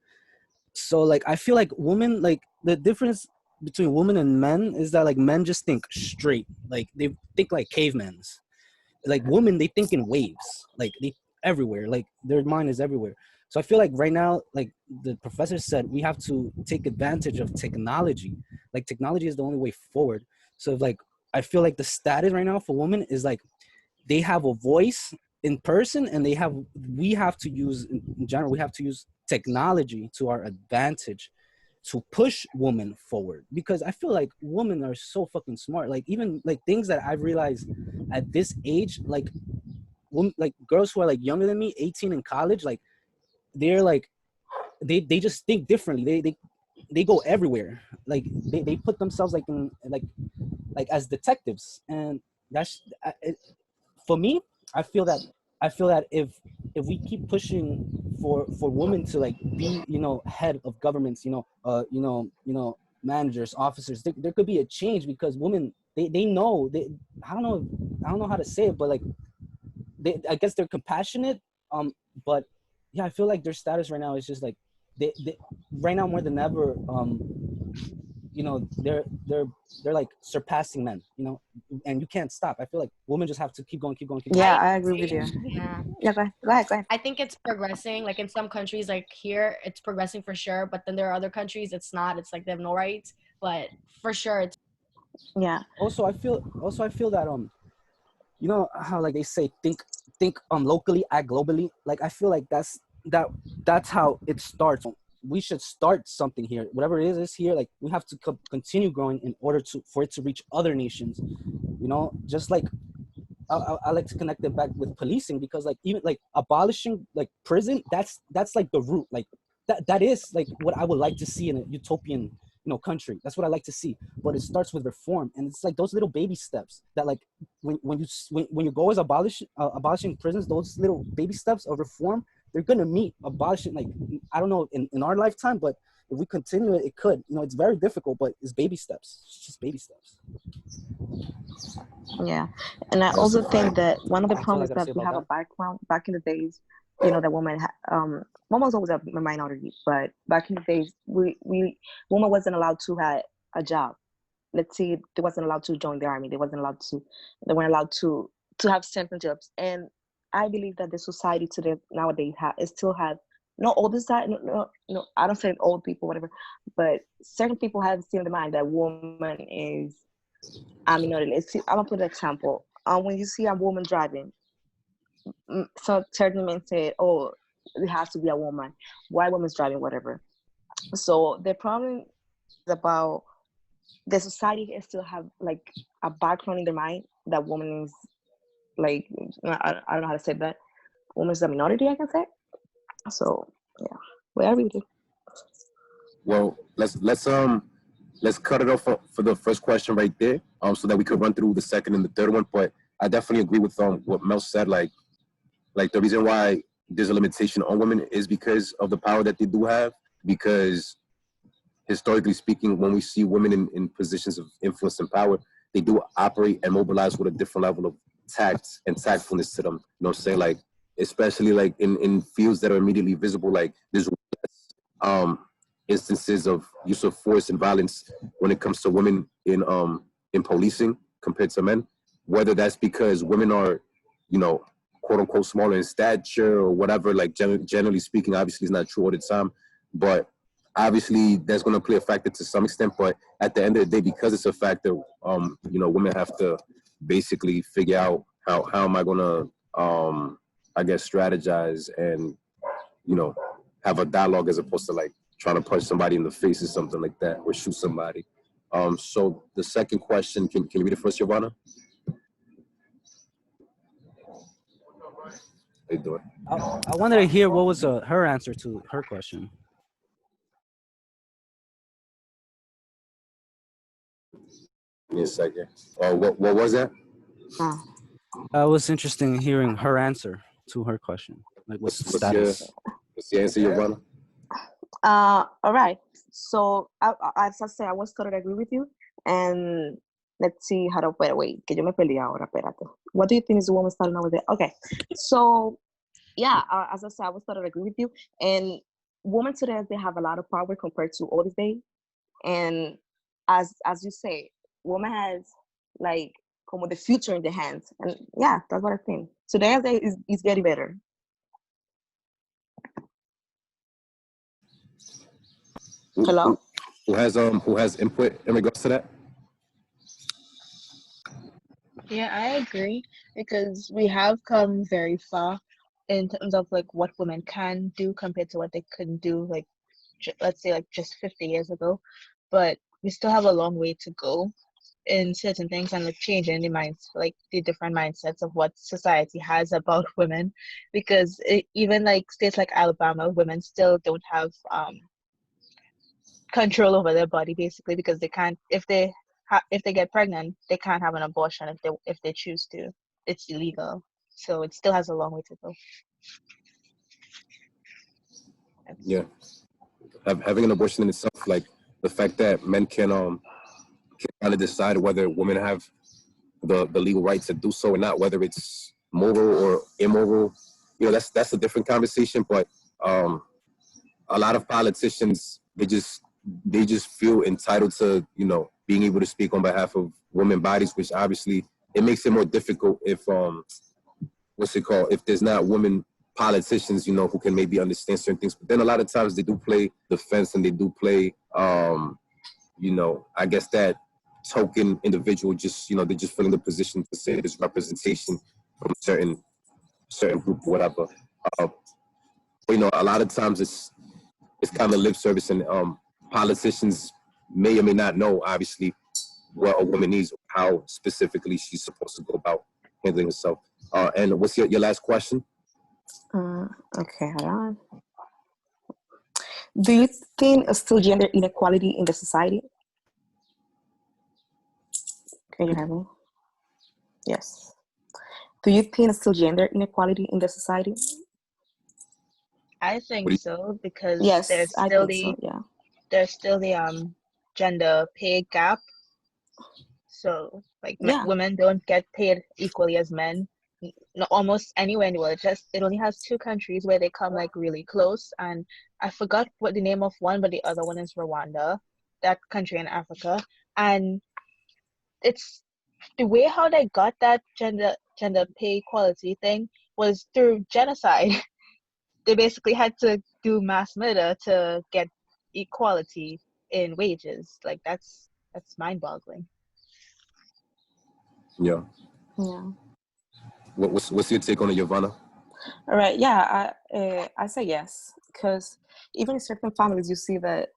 So like I feel like women, like the difference between women and men is that like men just think straight, like they think like cavemans. Like women, they think in waves, like they everywhere, like their mind is everywhere. So I feel like right now, like the professor said, we have to take advantage of technology. Like technology is the only way forward. So like I feel like the status right now for women is like they have a voice in person, and we have to use in general, we have to use technology to our advantage to push women forward, because I feel like women are so fucking smart. Like even like things that I've realized at this age, like like girls who are like younger than me, 18 in college, like they're like they just think differently. They go everywhere. Like they put themselves like in like as detectives, and that's for me. I feel that if we keep pushing for women to like be head of governments, managers, officers, there could be a change, because women they know I don't know how to say it, but like I guess they're compassionate, but yeah, I feel like their status right now is just like they right now more than ever, they're like surpassing men, and you can't stop. I feel like women just have to keep going. Yeah, I I agree with you. Yeah. Yeah, go ahead. I think it's progressing. Like in some countries, like here, it's progressing for sure. But then there are other countries, it's not. It's like they have no rights. But for sure, it's Yeah, Also, I feel that you know how like they say think locally, act globally. Like I feel like that's how it starts. We should start something here, whatever it is here. Like we have to continue growing in order for it to reach other nations. Just like I like to connect it back with policing, because like even like abolishing like prison, that's like the root. Like that is like what I would like to see in a utopian country. That's what I like to see. But it starts with reform, and it's like those little baby steps that like when you go as abolishing prisons, those little baby steps of reform, they're gonna meet abolishing, like I don't know in our lifetime, but if we continue it, it could. It's very difficult, but it's baby steps. It's just baby steps. yeah. And I That's also a think fact. that one of the That's all I problems gotta that say we about have a that. background back in the days, that woman was always a minority, but back in the days, we woman wasn't allowed to have a job. Let's see, they wasn't allowed to join the army. They weren't allowed to have certain jobs. And I believe that the society today nowadays still have, not all the side, no, I don't say old people, whatever, but certain people have still in the mind that woman is a minority. I'm gonna put an example. When you see a woman driving, so certain men say, "Oh, it has to be a woman. Why woman's driving, whatever." So the problem is about the society still have like a background in their mind that woman is like, I don't know how to say that. Woman is a minority, I can say. So yeah, well, I read it. Well, let's cut it off for the first question right there, so that we could run through the second and the third one. But I definitely agree with what Mel said. Like the reason why there's a limitation on women is because of the power that they do have. Because historically speaking, when we see women in positions of influence and power, they do operate and mobilize with a different level of tact and tactfulness to them. You know what I'm saying? Like, especially like in fields that are immediately visible, like there's um instances of use of force and violence when it comes to women in policing compared to men. Whether that's because women are, quote unquote smaller in stature or whatever, like generally speaking, obviously it's not true all the time, but obviously that's going to play a factor to some extent. But at the end of the day, because it's a factor, women have to basically figure out how am I going to I guess strategize and have a dialogue, as opposed to like trying to punch somebody in the face or something like that, or shoot somebody. So the second question, can you read it first, Giovanna? How you doing? I wanted to hear what was her answer to her question. Give me a second. What was that? It was interesting hearing her answer to her question. Like, what's the status? What's the answer, Giovanna? All right. So as I say, I was totally agree with you. And let's see how to wait. Que yo me perdí ahora. Espérate. What do you think is the woman starting over there? Okay. So yeah, as I said, I was totally agree with you. And women today, they have a lot of power compared to all these days. And as you say, woman has like como the future in the hands. And yeah, that's what I think. Today is getting better. Hello? Who has input in regards to that? Yeah, I agree because we have come very far in terms of like what women can do compared to what they couldn't do like let's say like just 50 years ago, but we still have a long way to go in certain things and like changing the minds, like the different mindsets of what society has about women, because even like states like Alabama, women still don't have control over their body basically, because they can't, if they get pregnant, they can't have an abortion if they choose to. It's illegal, so it still has a long way to go. Yeah, having an abortion in itself, like the fact that men can kind of decide whether women have the legal right to do so or not, whether it's moral or immoral, you know, that's a different conversation. But a lot of politicians, they just feel entitled to, you know, being able to speak on behalf of women bodies, which obviously it makes it more difficult if if there's not women politicians, you know, who can maybe understand certain things. But then a lot of times they do play the fence, and they do play you know, I guess that token individual, just, you know, they're just filling the position to say there's representation from certain group or whatever. But, you know, a lot of times it's kind of lip service, and politicians may or may not know, obviously, what a woman needs, how specifically she's supposed to go about handling herself. And what's your last question? Okay, hold on. Do you think there's still gender inequality in the society? Can you hear me? Yes. Do you think there's still gender inequality in the society? I think so, because Yes, there's I still think so, yeah. there's still the gender pay gap. So like Yeah. women don't get paid equally as men. Almost anywhere in the world. It only has 2 countries where they come like really close, and I forgot what the name of one, but the other one is Rwanda, that country in Africa. And it's the way how they got that gender pay equality thing was through genocide. They basically had to do mass murder to get equality in wages. Like that's mind-boggling. Yeah. Yeah. What's your take on it, Giovanna? All right. Yeah, I say yes, because even in certain families, you see that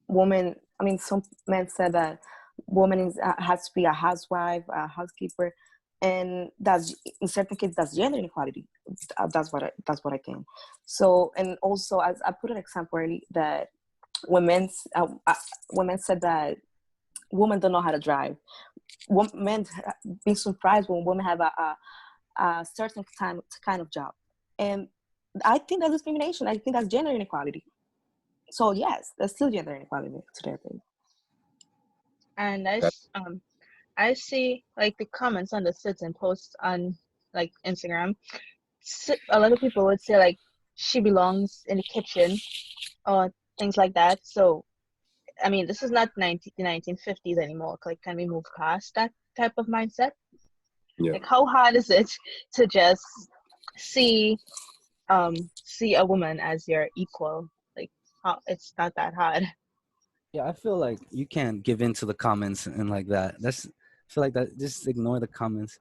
women. I mean, some men said that woman has to be a housewife, a housekeeper, and that's in certain cases that's gender inequality. That's what I can. So, and also, as I put an example early, that women said that women don't know how to drive. Men being surprised when women have a certain kind of job, and I think that's discrimination. I think that's gender inequality. So yes, there's still gender inequality today, I think. And I see like the comments on the certain posts on like Instagram. A lot of people would say like she belongs in the kitchen or things like that. So I mean, this is not the 1950s anymore. Like, can we move past that type of mindset? Yeah. Like, how hard is it to just see a woman as your equal? Like, it's not that hard. Yeah, I feel like you can't give in to the comments and like that. I feel like that. Just ignore the comments.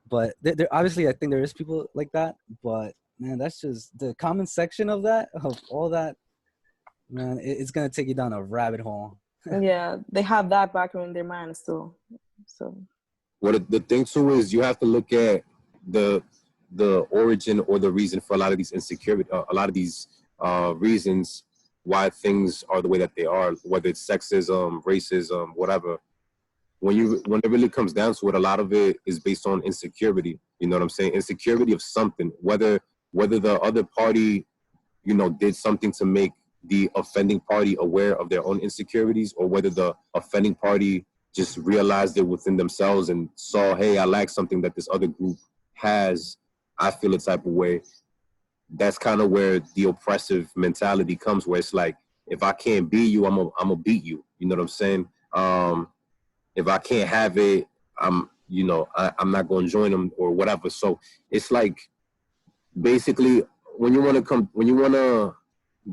But there obviously, I think there is people like that. But man, that's just the comment section of all that. Man, it's gonna take you down a rabbit hole. Yeah, they have that background in their mind still. So. Well, the thing too is you have to look at the origin or the reason for a lot of these insecurity, a lot of these reasons why things are the way that they are, whether it's sexism, racism, whatever. When it really comes down to it, a lot of it is based on insecurity. You know what I'm saying? Insecurity of something, whether the other party, you know, did something to make the offending party aware of their own insecurities, or whether the offending party just realized it within themselves and saw, hey, I lack something that this other group has. I feel a type of way. That's kind of where the oppressive mentality comes, where it's like, if I can't be you, I'm gonna beat you. You know what I'm saying? If I can't have it, I'm not going to join them or whatever. So it's like, basically, when you want to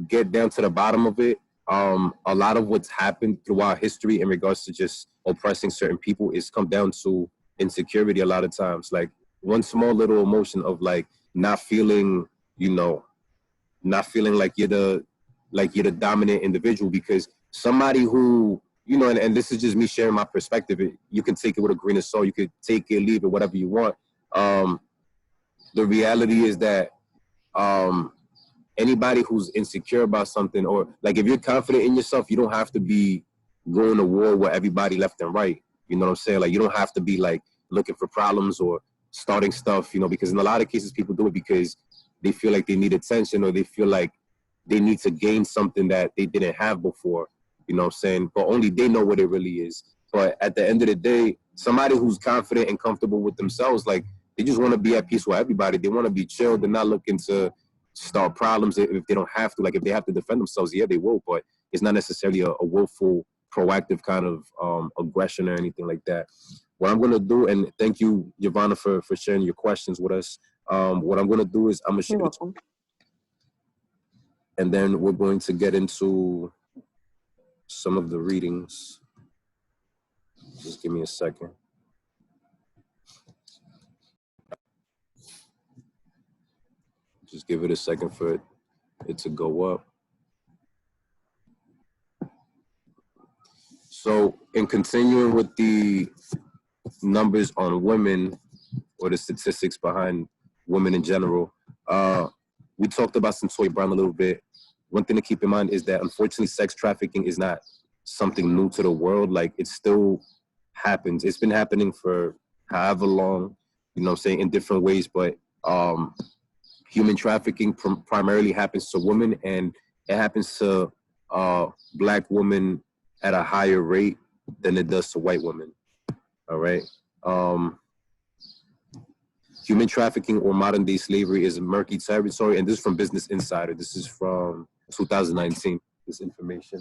get down to the bottom of it, a lot of what's happened throughout history in regards to just oppressing certain people is come down to insecurity a lot of times. Like one small little emotion of like not feeling like you're like you're the dominant individual, because somebody who, you know, and this is just me sharing my perspective. You can take it with a grain of salt. You could take it, leave it, whatever you want. The reality is that anybody who's insecure about something, or like if you're confident in yourself, you don't have to be going to war with everybody left and right. You know what I'm saying? Like, you don't have to be like looking for problems or starting stuff, you know, because in a lot of cases people do it because they feel like they need attention, or they feel like they need to gain something that they didn't have before. You know what I'm saying? But only they know what it really is. But at the end of the day, somebody who's confident and comfortable with themselves, like, they just want to be at peace with everybody. They want to be chill. They're not looking to start problems if they don't have to. Like, if they have to defend themselves, yeah, they will. But it's not necessarily a willful, proactive kind of aggression or anything like that. What I'm going to do, and thank you, Giovanna, for sharing your questions with us. What I'm going to do is I'm going to share it, and then we're going to get into some of the readings. Just give me a second. Just give it a second for it to go up. So in continuing with the numbers on women, or the statistics behind women in general, we talked about Cyntoia Brown a little bit. One thing to keep in mind is that, unfortunately, sex trafficking is not something new to the world. Like, it still happens. It's been happening for however long, you know what I'm saying, in different ways. But human trafficking primarily happens to women, and it happens to Black women at a higher rate than it does to white women. All right. Human trafficking, or modern day slavery, is a murky territory. And this is from Business Insider. This is from 2019, this information.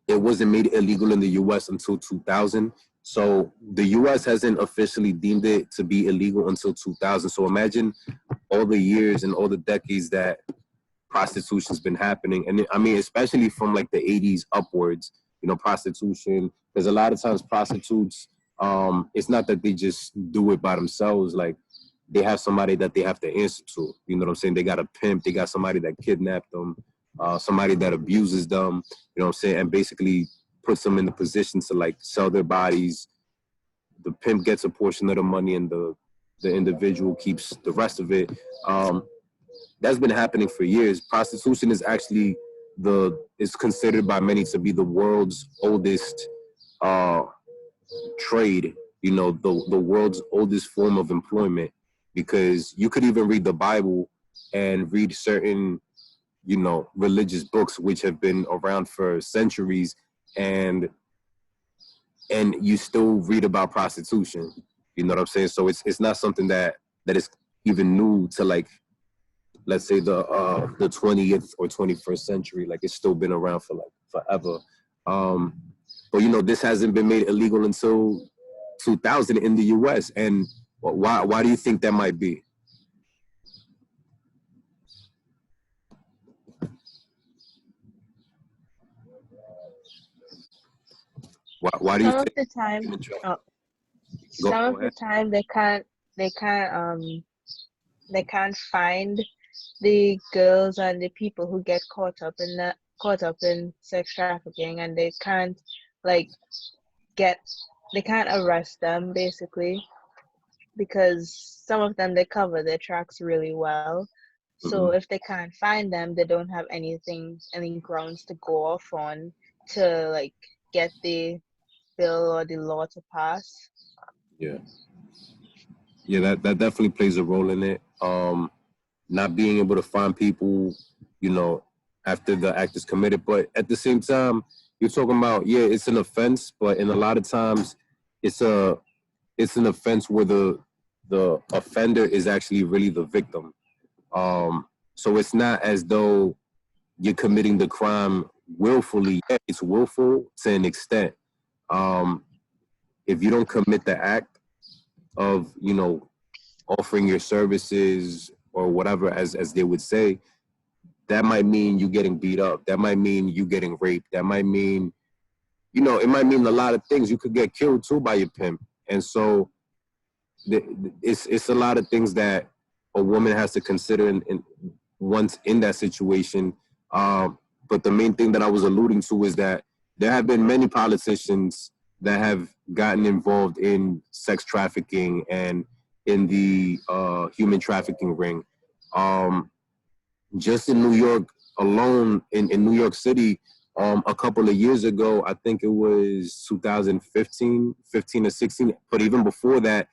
It wasn't made illegal in the US until 2000. So the US hasn't officially deemed it to be illegal until 2000. So imagine all the years and all the decades that prostitution's been happening. And I mean, especially from like the 80s upwards, you know, prostitution, because a lot of times prostitutes, it's not that they just do it by themselves. Like, they have somebody that they have to answer to. You know what I'm saying? They got a pimp, they got somebody that kidnapped them, somebody that abuses them, you know what I'm saying? And basically puts them in the position to like sell their bodies. The pimp gets a portion of the money, and the individual keeps the rest of it. That's been happening for years. Prostitution is actually is considered by many to be the world's oldest trade, you know, the world's oldest form of employment, because you could even read the Bible and read certain, you know, religious books which have been around for centuries, and you still read about prostitution. You know what I'm saying? So it's not something that is even new to, like, let's say the 20th or 21st century. Like, it's still been around for like forever. But, you know, this hasn't been made illegal until 2000 in the US. And why do you think that might be? Why do you Some of think? the time, Go some of the ahead. time they can't find the girls and the people who get caught up in sex trafficking, and they can't arrest them, basically, because some of them, they cover their tracks really well. So if they can't find them, they don't have any grounds to go off on to like get the bill or the law to pass. Yeah, that definitely plays a role in it. Not being able to find people, you know, after the act is committed. But at the same time, you're talking about, yeah, it's an offense, but in a lot of times it's an offense where the offender is actually really the victim. So it's not as though you're committing the crime willfully. Yeah, it's willful to an extent. If you don't commit the act of, you know, offering your services or whatever, as they would say, that might mean you getting beat up. That might mean you getting raped. That might mean, you know, it might mean a lot of things. You could get killed too by your pimp. And so it's a lot of things that a woman has to consider once in that situation. But the main thing that I was alluding to is that there have been many politicians that have gotten involved in sex trafficking and in the human trafficking ring. Just in New York alone, in New York City, a couple of years ago, I think it was 2015 or 16, but even before that,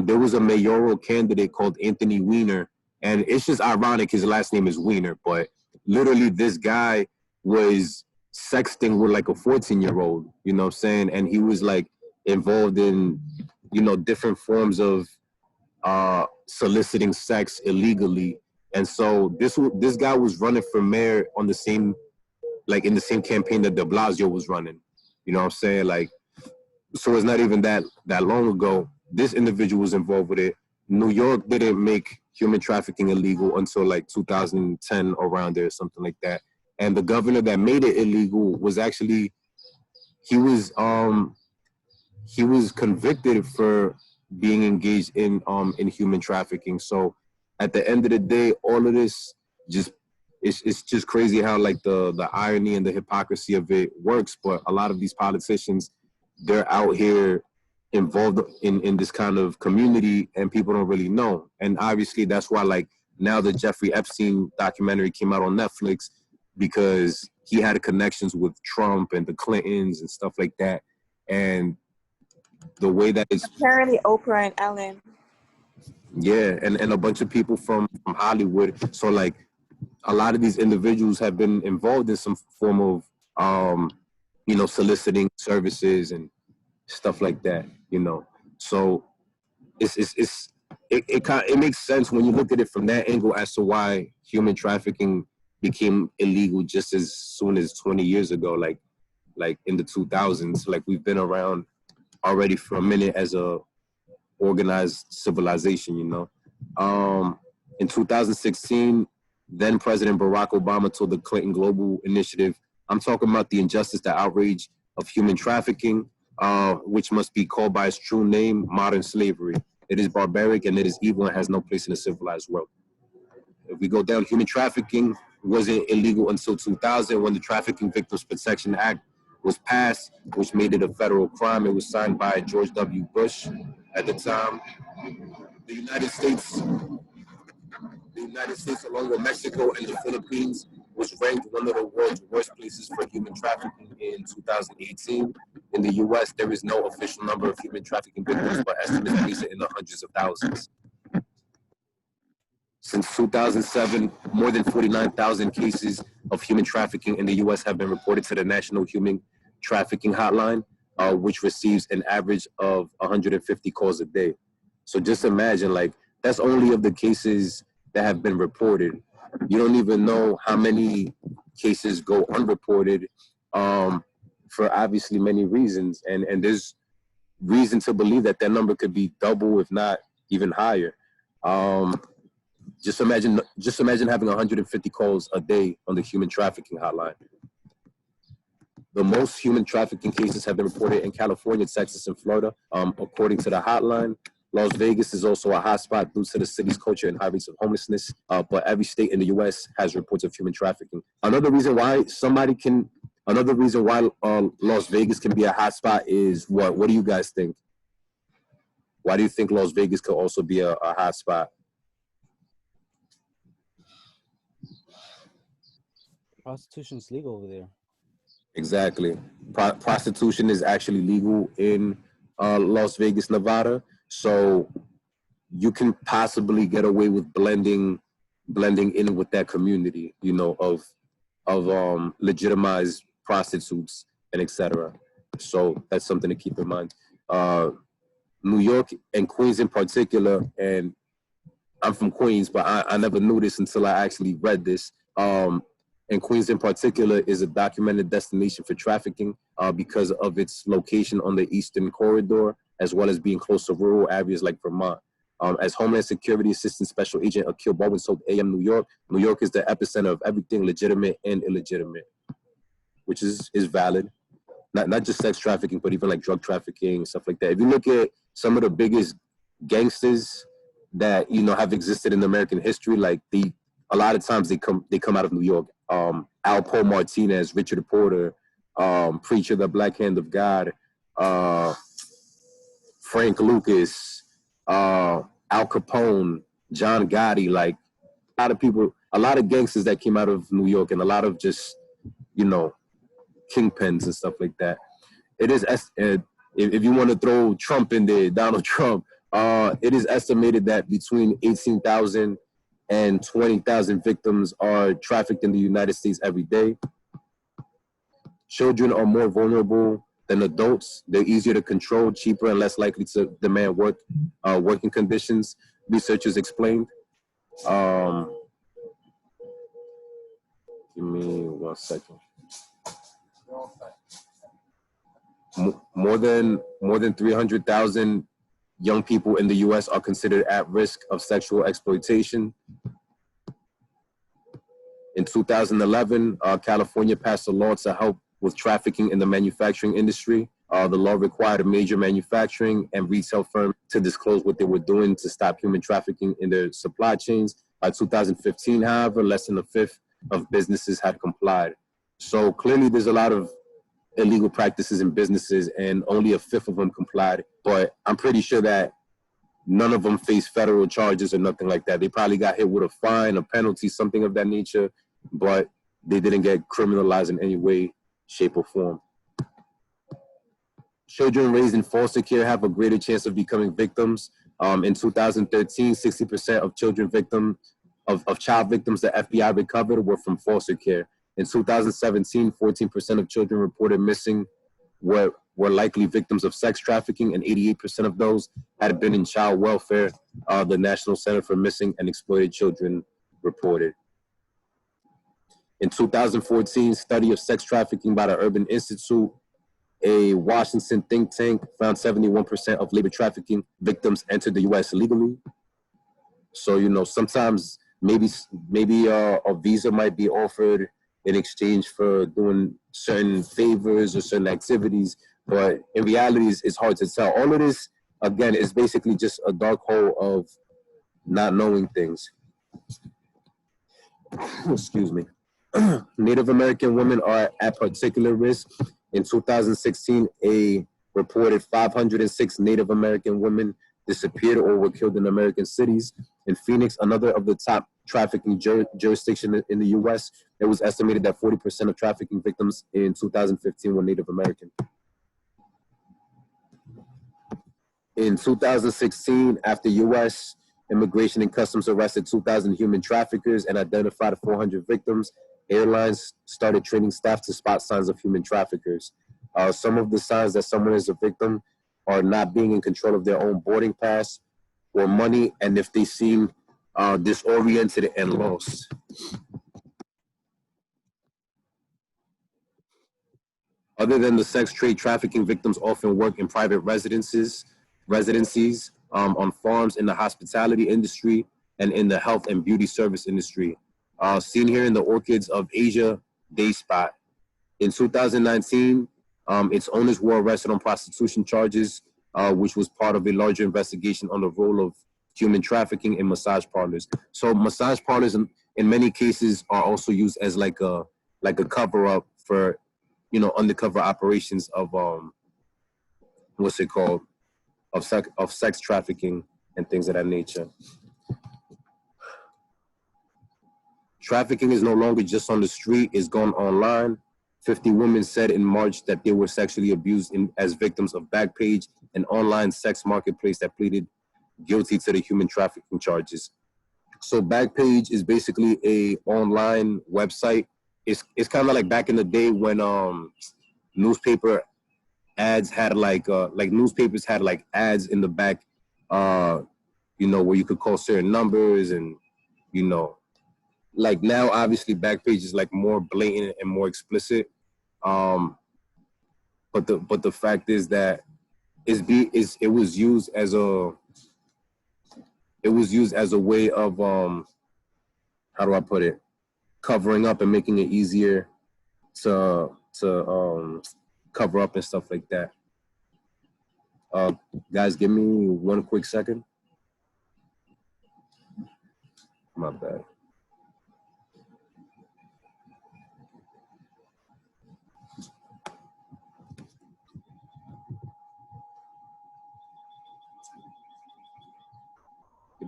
there was a mayoral candidate called Anthony Weiner. And it's just ironic, his last name is Weiner, but literally this guy was sexting with like a 14-year-old, you know what I'm saying? And he was like involved in, you know, different forms of soliciting sex illegally. And so this guy was running for mayor on the same, like in the same campaign that de Blasio was running. You know what I'm saying? Like, so it's not even that long ago. This individual was involved with it. New York didn't make human trafficking illegal until like 2010, around there, something like that. And the governor that made it illegal was actually, he was convicted for being engaged in human trafficking. So at the end of the day, all of this it's just crazy how like the irony and the hypocrisy of it works. But a lot of these politicians, they're out here involved in this kind of community and people don't really know. And obviously that's why like now the Jeffrey Epstein documentary came out on Netflix, because he had connections with Trump and the Clintons and stuff like that. And the way that it's apparently Oprah and Ellen. Yeah, and a bunch of people from Hollywood. So like a lot of these individuals have been involved in some form of you know, soliciting services and stuff like that, you know. So it makes sense when you look at it from that angle as to why human trafficking became illegal just as soon as 20 years ago, like in the 2000s. Like we've been around already for a minute as a organized civilization, you know. In 2016, then President Barack Obama told the Clinton Global Initiative, I'm talking about the injustice, the outrage of human trafficking, which must be called by its true name, modern slavery. It is barbaric and it is evil and has no place in a civilized world. If we go down, human trafficking wasn't illegal until 2000 when the Trafficking Victims Protection Act was passed, which made it a federal crime. It was signed by George W. Bush at the time. The United States, along with Mexico and the Philippines, was ranked one of the world's worst places for human trafficking in 2018. In the U.S., there is no official number of human trafficking victims, but estimates place it in the hundreds of thousands. Since 2007, more than 49,000 cases of human trafficking in the U.S. have been reported to the National Human Trafficking Hotline, which receives an average of 150 calls a day. So just imagine, like, that's only of the cases that have been reported. You don't even know how many cases go unreported for obviously many reasons. And there's reason to believe that number could be double, if not even higher. Just imagine having 150 calls a day on the human trafficking hotline. The most human trafficking cases have been reported in California, Texas, and Florida. According to the hotline, Las Vegas is also a hotspot due to the city's culture and high rates of homelessness. But every state in the U.S. has reports of human trafficking. Another reason why Las Vegas can be a hotspot is what? What do you guys think? Why do you think Las Vegas could also be a hotspot? Prostitution's legal over there. Exactly. Prostitution is actually legal in Las Vegas, Nevada. So you can possibly get away with blending in with that community, you know, of legitimized prostitutes and etc. So that's something to keep in mind. New York and Queens in particular, and I'm from Queens, but I never knew this until I actually read this. And Queens in particular is a documented destination for trafficking because of its location on the Eastern Corridor, as well as being close to rural areas like Vermont. As Homeland Security Assistant Special Agent Akil Baldwin told AM New York is the epicenter of everything legitimate and illegitimate, which is valid. Not just sex trafficking, but even like drug trafficking, stuff like that. If you look at some of the biggest gangsters that, you know, have existed in American history, like a lot of times they come out of New York. Alpo Martinez, Richard Porter, Preacher, the Black Hand of God, Frank Lucas, Al Capone, John Gotti, like a lot of people, a lot of gangsters that came out of New York, and a lot of just, you know, kingpins and stuff like that. It is, if you want to throw Trump in there, Donald Trump, it is estimated that between 18,000 and 20,000 victims are trafficked in the United States every day. Children are more vulnerable than adults. They're easier to control, cheaper, and less likely to demand working conditions, researchers explained. Give me 1 second. More than 300,000 young people in the U.S. are considered at risk of sexual exploitation. In 2011, California passed a law to help with trafficking in the manufacturing industry. The law required a major manufacturing and retail firm to disclose what they were doing to stop human trafficking in their supply chains. By 2015, however, less than a fifth of businesses had complied. So clearly there's a lot of illegal practices in businesses and only a fifth of them complied. But I'm pretty sure that none of them face federal charges or nothing like that. They probably got hit with a fine, a penalty, something of that nature, but they didn't get criminalized in any way, shape, or form. Children raised in foster care have a greater chance of becoming victims. In 2013, 60% of children of child victims the FBI recovered were from foster care. In 2017, 14% of children reported missing were likely victims of sex trafficking, and 88% of those had been in child welfare, the National Center for Missing and Exploited Children reported. In 2014, study of sex trafficking by the Urban Institute, a Washington think tank, found 71% of labor trafficking victims entered the U.S. illegally. So, you know, sometimes maybe a visa might be offered in exchange for doing certain favors or certain activities, but in reality, it's hard to tell. All of this, again, is basically just a dark hole of not knowing things. Excuse me. Native American women are at particular risk. In 2016, a reported 506 Native American women disappeared or were killed in American cities. In Phoenix, another of the top trafficking jurisdiction in the U.S., it was estimated that 40% of trafficking victims in 2015 were Native American. In 2016, after U.S. Immigration and Customs arrested 2,000 human traffickers and identified 400 victims, airlines started training staff to spot signs of human traffickers. Some of the signs that someone is a victim are not being in control of their own boarding pass or money, and if they seem disoriented and lost. Other than the sex trade, trafficking victims often work in private residencies, on farms, in the hospitality industry, and in the health and beauty service industry. Seen here in the Orchids of Asia day spot. In 2019, its owners were arrested on prostitution charges, which was part of a larger investigation on the role of human trafficking in massage parlors. So massage parlors in many cases are also used as like a cover up for, you know, undercover operations of what's it called, of sex trafficking and things of that nature. Trafficking is no longer just on the street, it's gone online. 50 women said in March that they were sexually abused as victims of Backpage, an online sex marketplace that pleaded guilty to the human trafficking charges. So Backpage is basically a online website. It's kind of like back in the day when newspaper ads had like newspapers had like ads in the back, you know, where you could call certain numbers, and you know, like now obviously Backpage is like more blatant and more explicit. But the fact is that it was used as a way of how do I put it, covering up and making it easier to cover up and stuff like that. Guys, give me 1 quick second. My bad.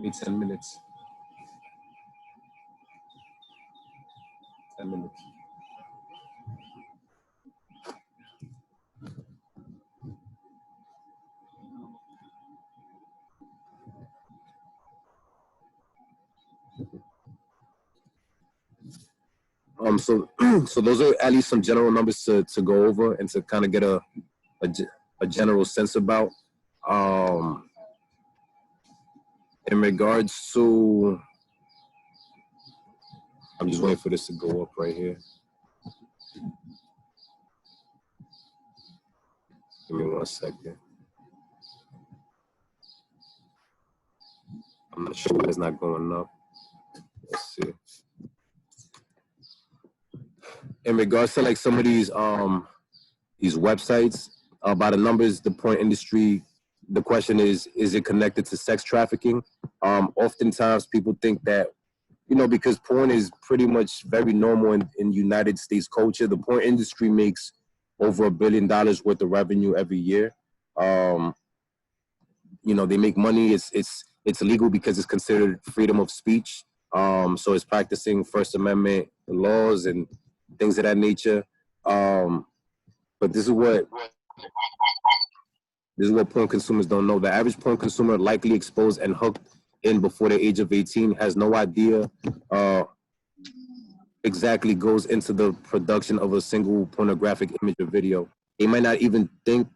Give me 10 minutes. 10 minutes. So so those are at least some general numbers to go over and to kind of get a general sense about. In regards to, I'm just waiting for this to go up right here. Give me 1 second. I'm not sure why it's not going up. Let's see. In regards to like some of these websites, by the numbers, the porn industry, the question is it connected to sex trafficking? Oftentimes people think that, you know, because porn is pretty much very normal in United States culture, the porn industry makes over $1 billion worth of revenue every year. You know, they make money. It's illegal because it's considered freedom of speech. So it's practicing First Amendment laws and things of that nature. But this is what porn consumers don't know. The average porn consumer, likely exposed and hooked in before the age of 18, has no idea exactly goes into the production of a single pornographic image or video. They might not even think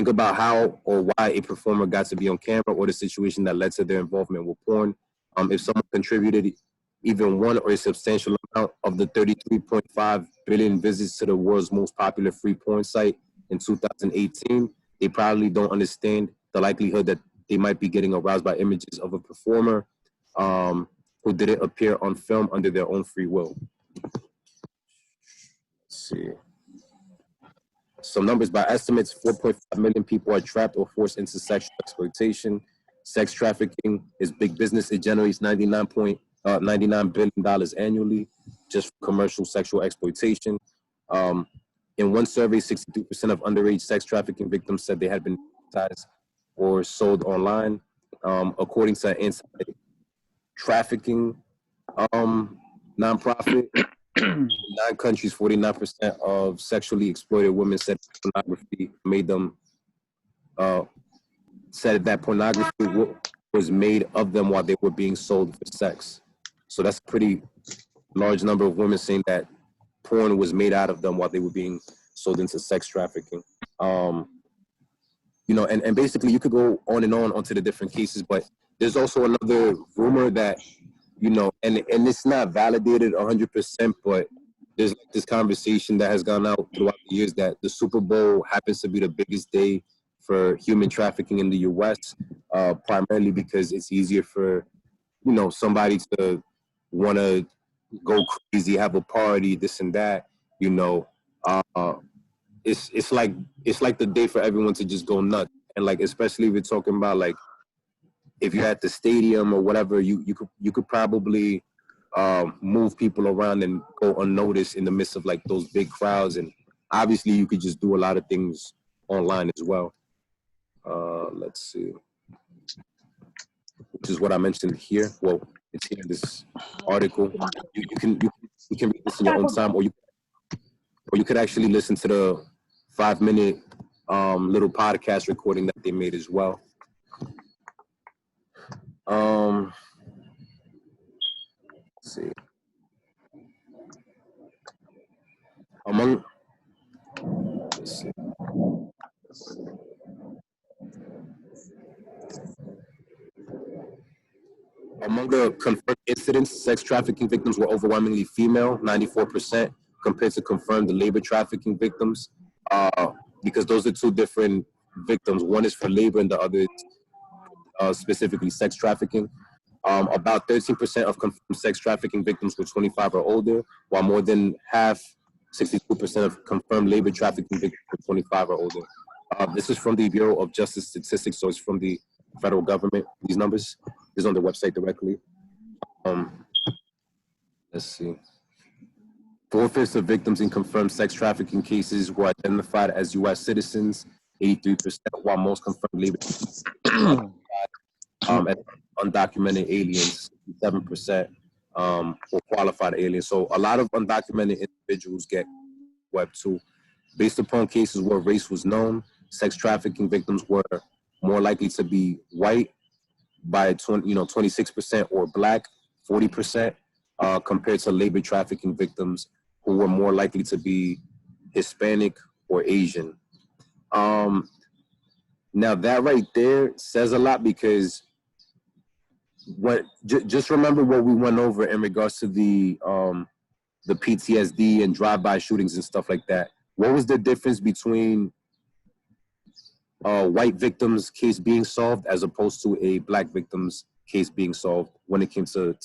about how or why a performer got to be on camera or the situation that led to their involvement with porn. If someone contributed even one or a substantial amount of the 33.5 billion visits to the world's most popular free porn site in 2018, they probably don't understand the likelihood that they might be getting aroused by images of a performer who didn't appear on film under their own free will. Let's see. Some numbers by estimates, 4.5 million people are trapped or forced into sexual exploitation. Sex trafficking is big business. It generates $99 billion annually just for commercial sexual exploitation. In one survey, 62% of underage sex trafficking victims said they had been advertised or sold online. According to an anti-trafficking nonprofit, in 9 countries, 49% of sexually exploited women said pornography made them, said that pornography was made of them while they were being sold for sex. So that's a pretty large number of women saying that porn was made out of them while they were being sold into sex trafficking. You know, and basically you could go on and on onto the different cases, but there's also another rumor that, you know, and it's not validated 100%, but there's this conversation that has gone out throughout the years that the Super Bowl happens to be the biggest day for human trafficking in the US, primarily because it's easier for, you know, somebody to want to go crazy, have a party, this and that, you know. It's like the day for everyone to just go nuts. And like, especially if we're talking about like, if you're at the stadium or whatever, you could probably move people around and go unnoticed in the midst of like those big crowds. And obviously you could just do a lot of things online as well. Let's see, which is what I mentioned here. Well, it's here in this article. You can read this in your own time, or you could actually listen to the 5-minute little podcast recording that they made as well. Let's see. Let's see. Among the confirmed incidents, sex trafficking victims were overwhelmingly female, 94%, compared to confirmed labor trafficking victims, because those are 2 different victims. One is for labor and the other is specifically sex trafficking. About 13% of confirmed sex trafficking victims were 25 or older, while more than half, 62% of confirmed labor trafficking victims were 25 or older. This is from the Bureau of Justice Statistics, so it's from the federal government. These numbers is on the website directly. Let's see. 4/5 of victims in confirmed sex trafficking cases were identified as U.S. citizens, 83%, while most confirmed labor undocumented aliens, 7% were qualified aliens. So a lot of undocumented individuals get Web 2. Based upon cases where race was known, sex trafficking victims were more likely to be white by 26%, or black 40%, compared to labor trafficking victims who were more likely to be Hispanic or Asian. Now that right there says a lot, because just remember what we went over in regards to the PTSD and drive-by shootings and stuff like that. What was the difference between white victims' case being solved as opposed to a black victim's case being solved when it came to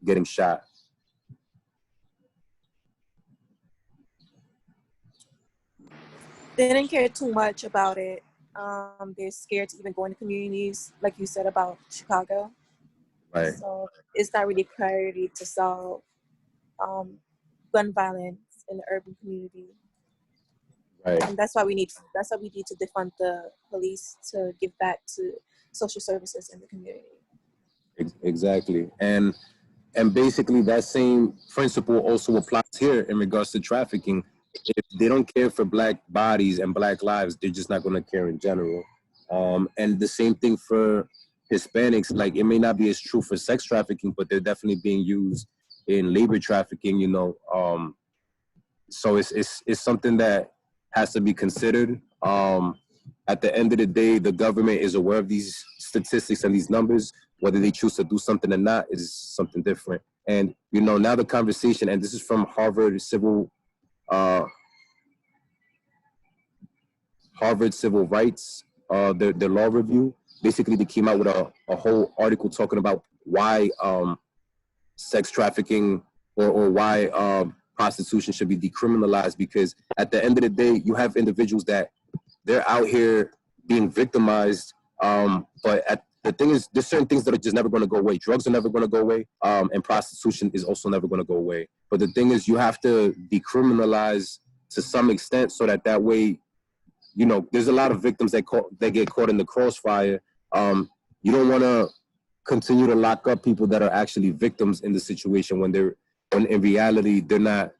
getting shot? They didn't care too much about it. They're scared to even go into communities, like you said about Chicago. Right. So it's not really priority to solve gun violence in the urban community. Right. And that's why we need to defund the police to give back to social services in the community. Exactly. And basically that same principle also applies here in regards to trafficking. If they don't care for black bodies and black lives, they're just not going to care in general. And the same thing for Hispanics. Like, it may not be as true for sex trafficking, but they're definitely being used in labor trafficking, you know. So it's something that has to be considered. At the end of the day, the government is aware of these statistics and these numbers. Whether they choose to do something or not is something different. And, you know, now the conversation, and this is from Harvard Civil Rights, their law review. Basically, they came out with a whole article talking about why sex trafficking or why prostitution should be decriminalized, because at the end of the day, you have individuals that they're out here being victimized, but the thing is, there's certain things that are just never going to go away. Drugs are never going to go away, and prostitution is also never going to go away. But the thing is, you have to decriminalize to some extent so that way, you know, there's a lot of victims that get caught in the crossfire. You don't want to continue to lock up people that are actually victims in the situation when in reality they're not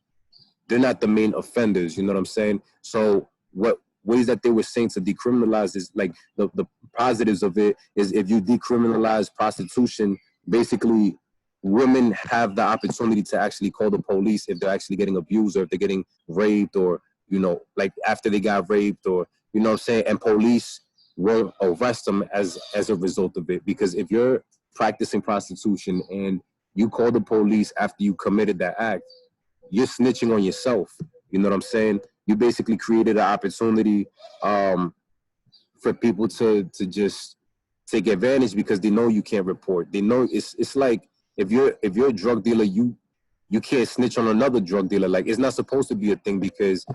the main offenders. You know what I'm saying? So what ways that they were saying to decriminalize is, like, the positives of it is, if you decriminalize prostitution, basically women have the opportunity to actually call the police if they're actually getting abused, or if they're getting raped, or, you know, like after they got raped, or, you know what I'm saying, and police will arrest them as a result of it. Because if you're practicing prostitution and you call the police after you committed that act, you're snitching on yourself. You know what I'm saying? You basically created an opportunity for people to just take advantage, because they know you can't report. They know it's like, if you're a drug dealer, you can't snitch on another drug dealer. Like, it's not supposed to be a thing, because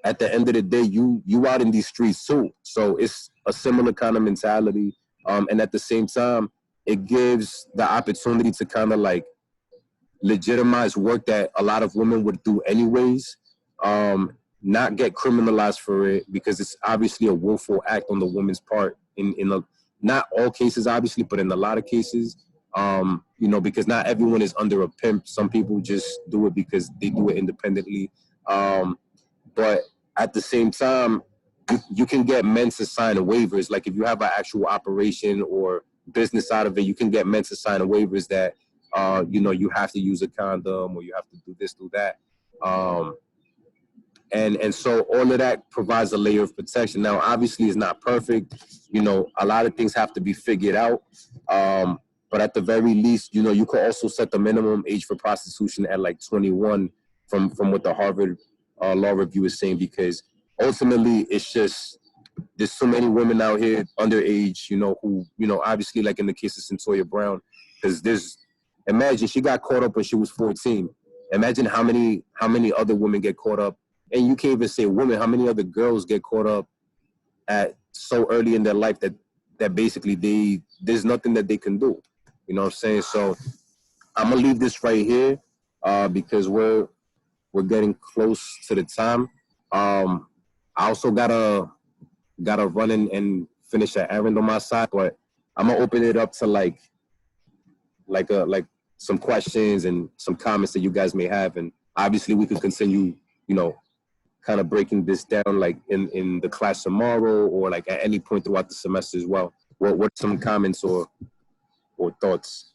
at the end of the day, you out in these streets too. So it's a similar kind of mentality. And at the same time, it gives the opportunity to kind of like legitimize work that a lot of women would do anyways, not get criminalized for it, because it's obviously a willful act on the woman's part in not all cases, obviously, but in a lot of cases, you know, because not everyone is under a pimp. Some people just do it because they do it independently. But at the same time, you can get men to sign waivers. Like, if you have an actual operation or business out of it, you can get men to sign waivers that, you know, you have to use a condom, or you have to do this, do that. And so all of that provides a layer of protection. Now, obviously, it's not perfect. You know, a lot of things have to be figured out. But at the very least, you know, you could also set the minimum age for prostitution at like 21 from what the Harvard Law Review is saying, because ultimately it's just, there's so many women out here underage, you know, who, you know, obviously, like in the case of Cyntoia Brown, because imagine she got caught up when she was 14. Imagine how many other women get caught up. And you can't even say women, how many other girls get caught up at so early in their life that basically there's nothing that they can do. You know what I'm saying? So I'm gonna leave this right here because we're getting close to the time. I also gotta run in and finish an errand on my side, but I'm gonna open it up to like some questions and some comments that you guys may have, and obviously we could continue, you know, kind of breaking this down like in the class tomorrow or like at any point throughout the semester as well. What are some comments or thoughts?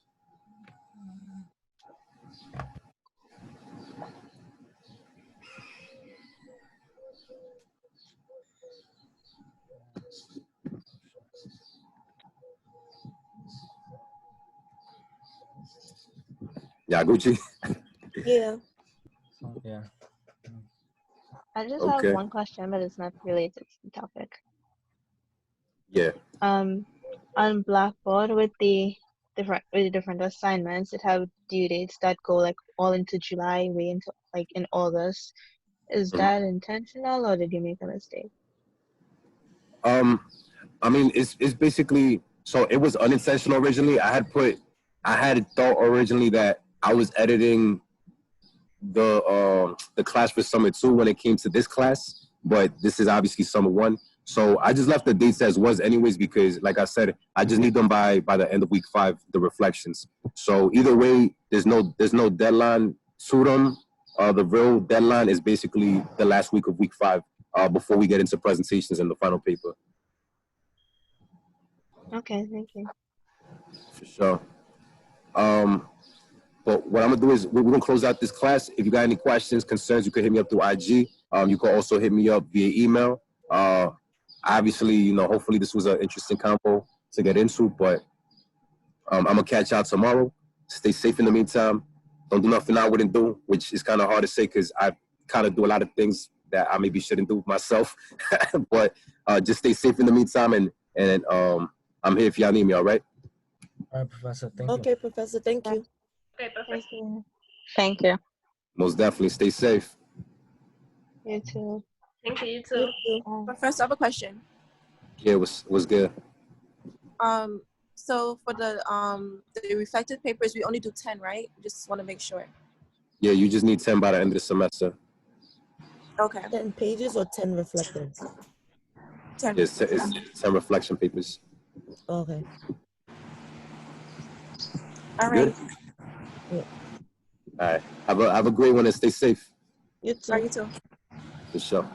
Yeah, Gucci. Yeah. Yeah. I just Okay. have one question, but it's not related to the topic. Yeah. On Blackboard with the different assignments, it have due dates that go like all into July, way into like in August. Is that intentional or did you make a mistake? I mean, it's basically, so it was unintentional originally. I had thought originally that I was editing the class for summer 2 when it came to this class, but this is obviously summer 1. So I just left the dates as was anyways, because like I said, I just need them by the end of week 5, the reflections. So either way, there's no deadline to them. The real deadline is basically the last week of week 5, before we get into presentations and the final paper. Okay, thank you. For sure. But what I'm gonna do is we're gonna close out this class. If you got any questions, concerns, you can hit me up through IG. You can also hit me up via email. Obviously, you know, hopefully this was an interesting combo to get into, but I'm gonna catch y'all tomorrow. Stay safe in the meantime. Don't do nothing I wouldn't do, which is kind of hard to say because I kind of do a lot of things that I maybe shouldn't do myself. But just stay safe in the meantime, and I'm here if y'all need me. All right. All right, Professor. Thank you. Okay, Professor. Thank you. Okay, perfect. Thank you. Thank you. Most definitely. Stay safe. You too. Thank you, you You too. too. Professor, I have a question. Yeah, what's good? So for the reflected papers, we only do 10, right? Just want to make sure. Yeah, you just need 10 by the end of the semester. Okay. 10 pages or 10 reflections? 10. It's 10 reflection papers. Okay. All Good? right. Yeah. All right. Have a great one and stay safe. You too. All right, you too. For sure.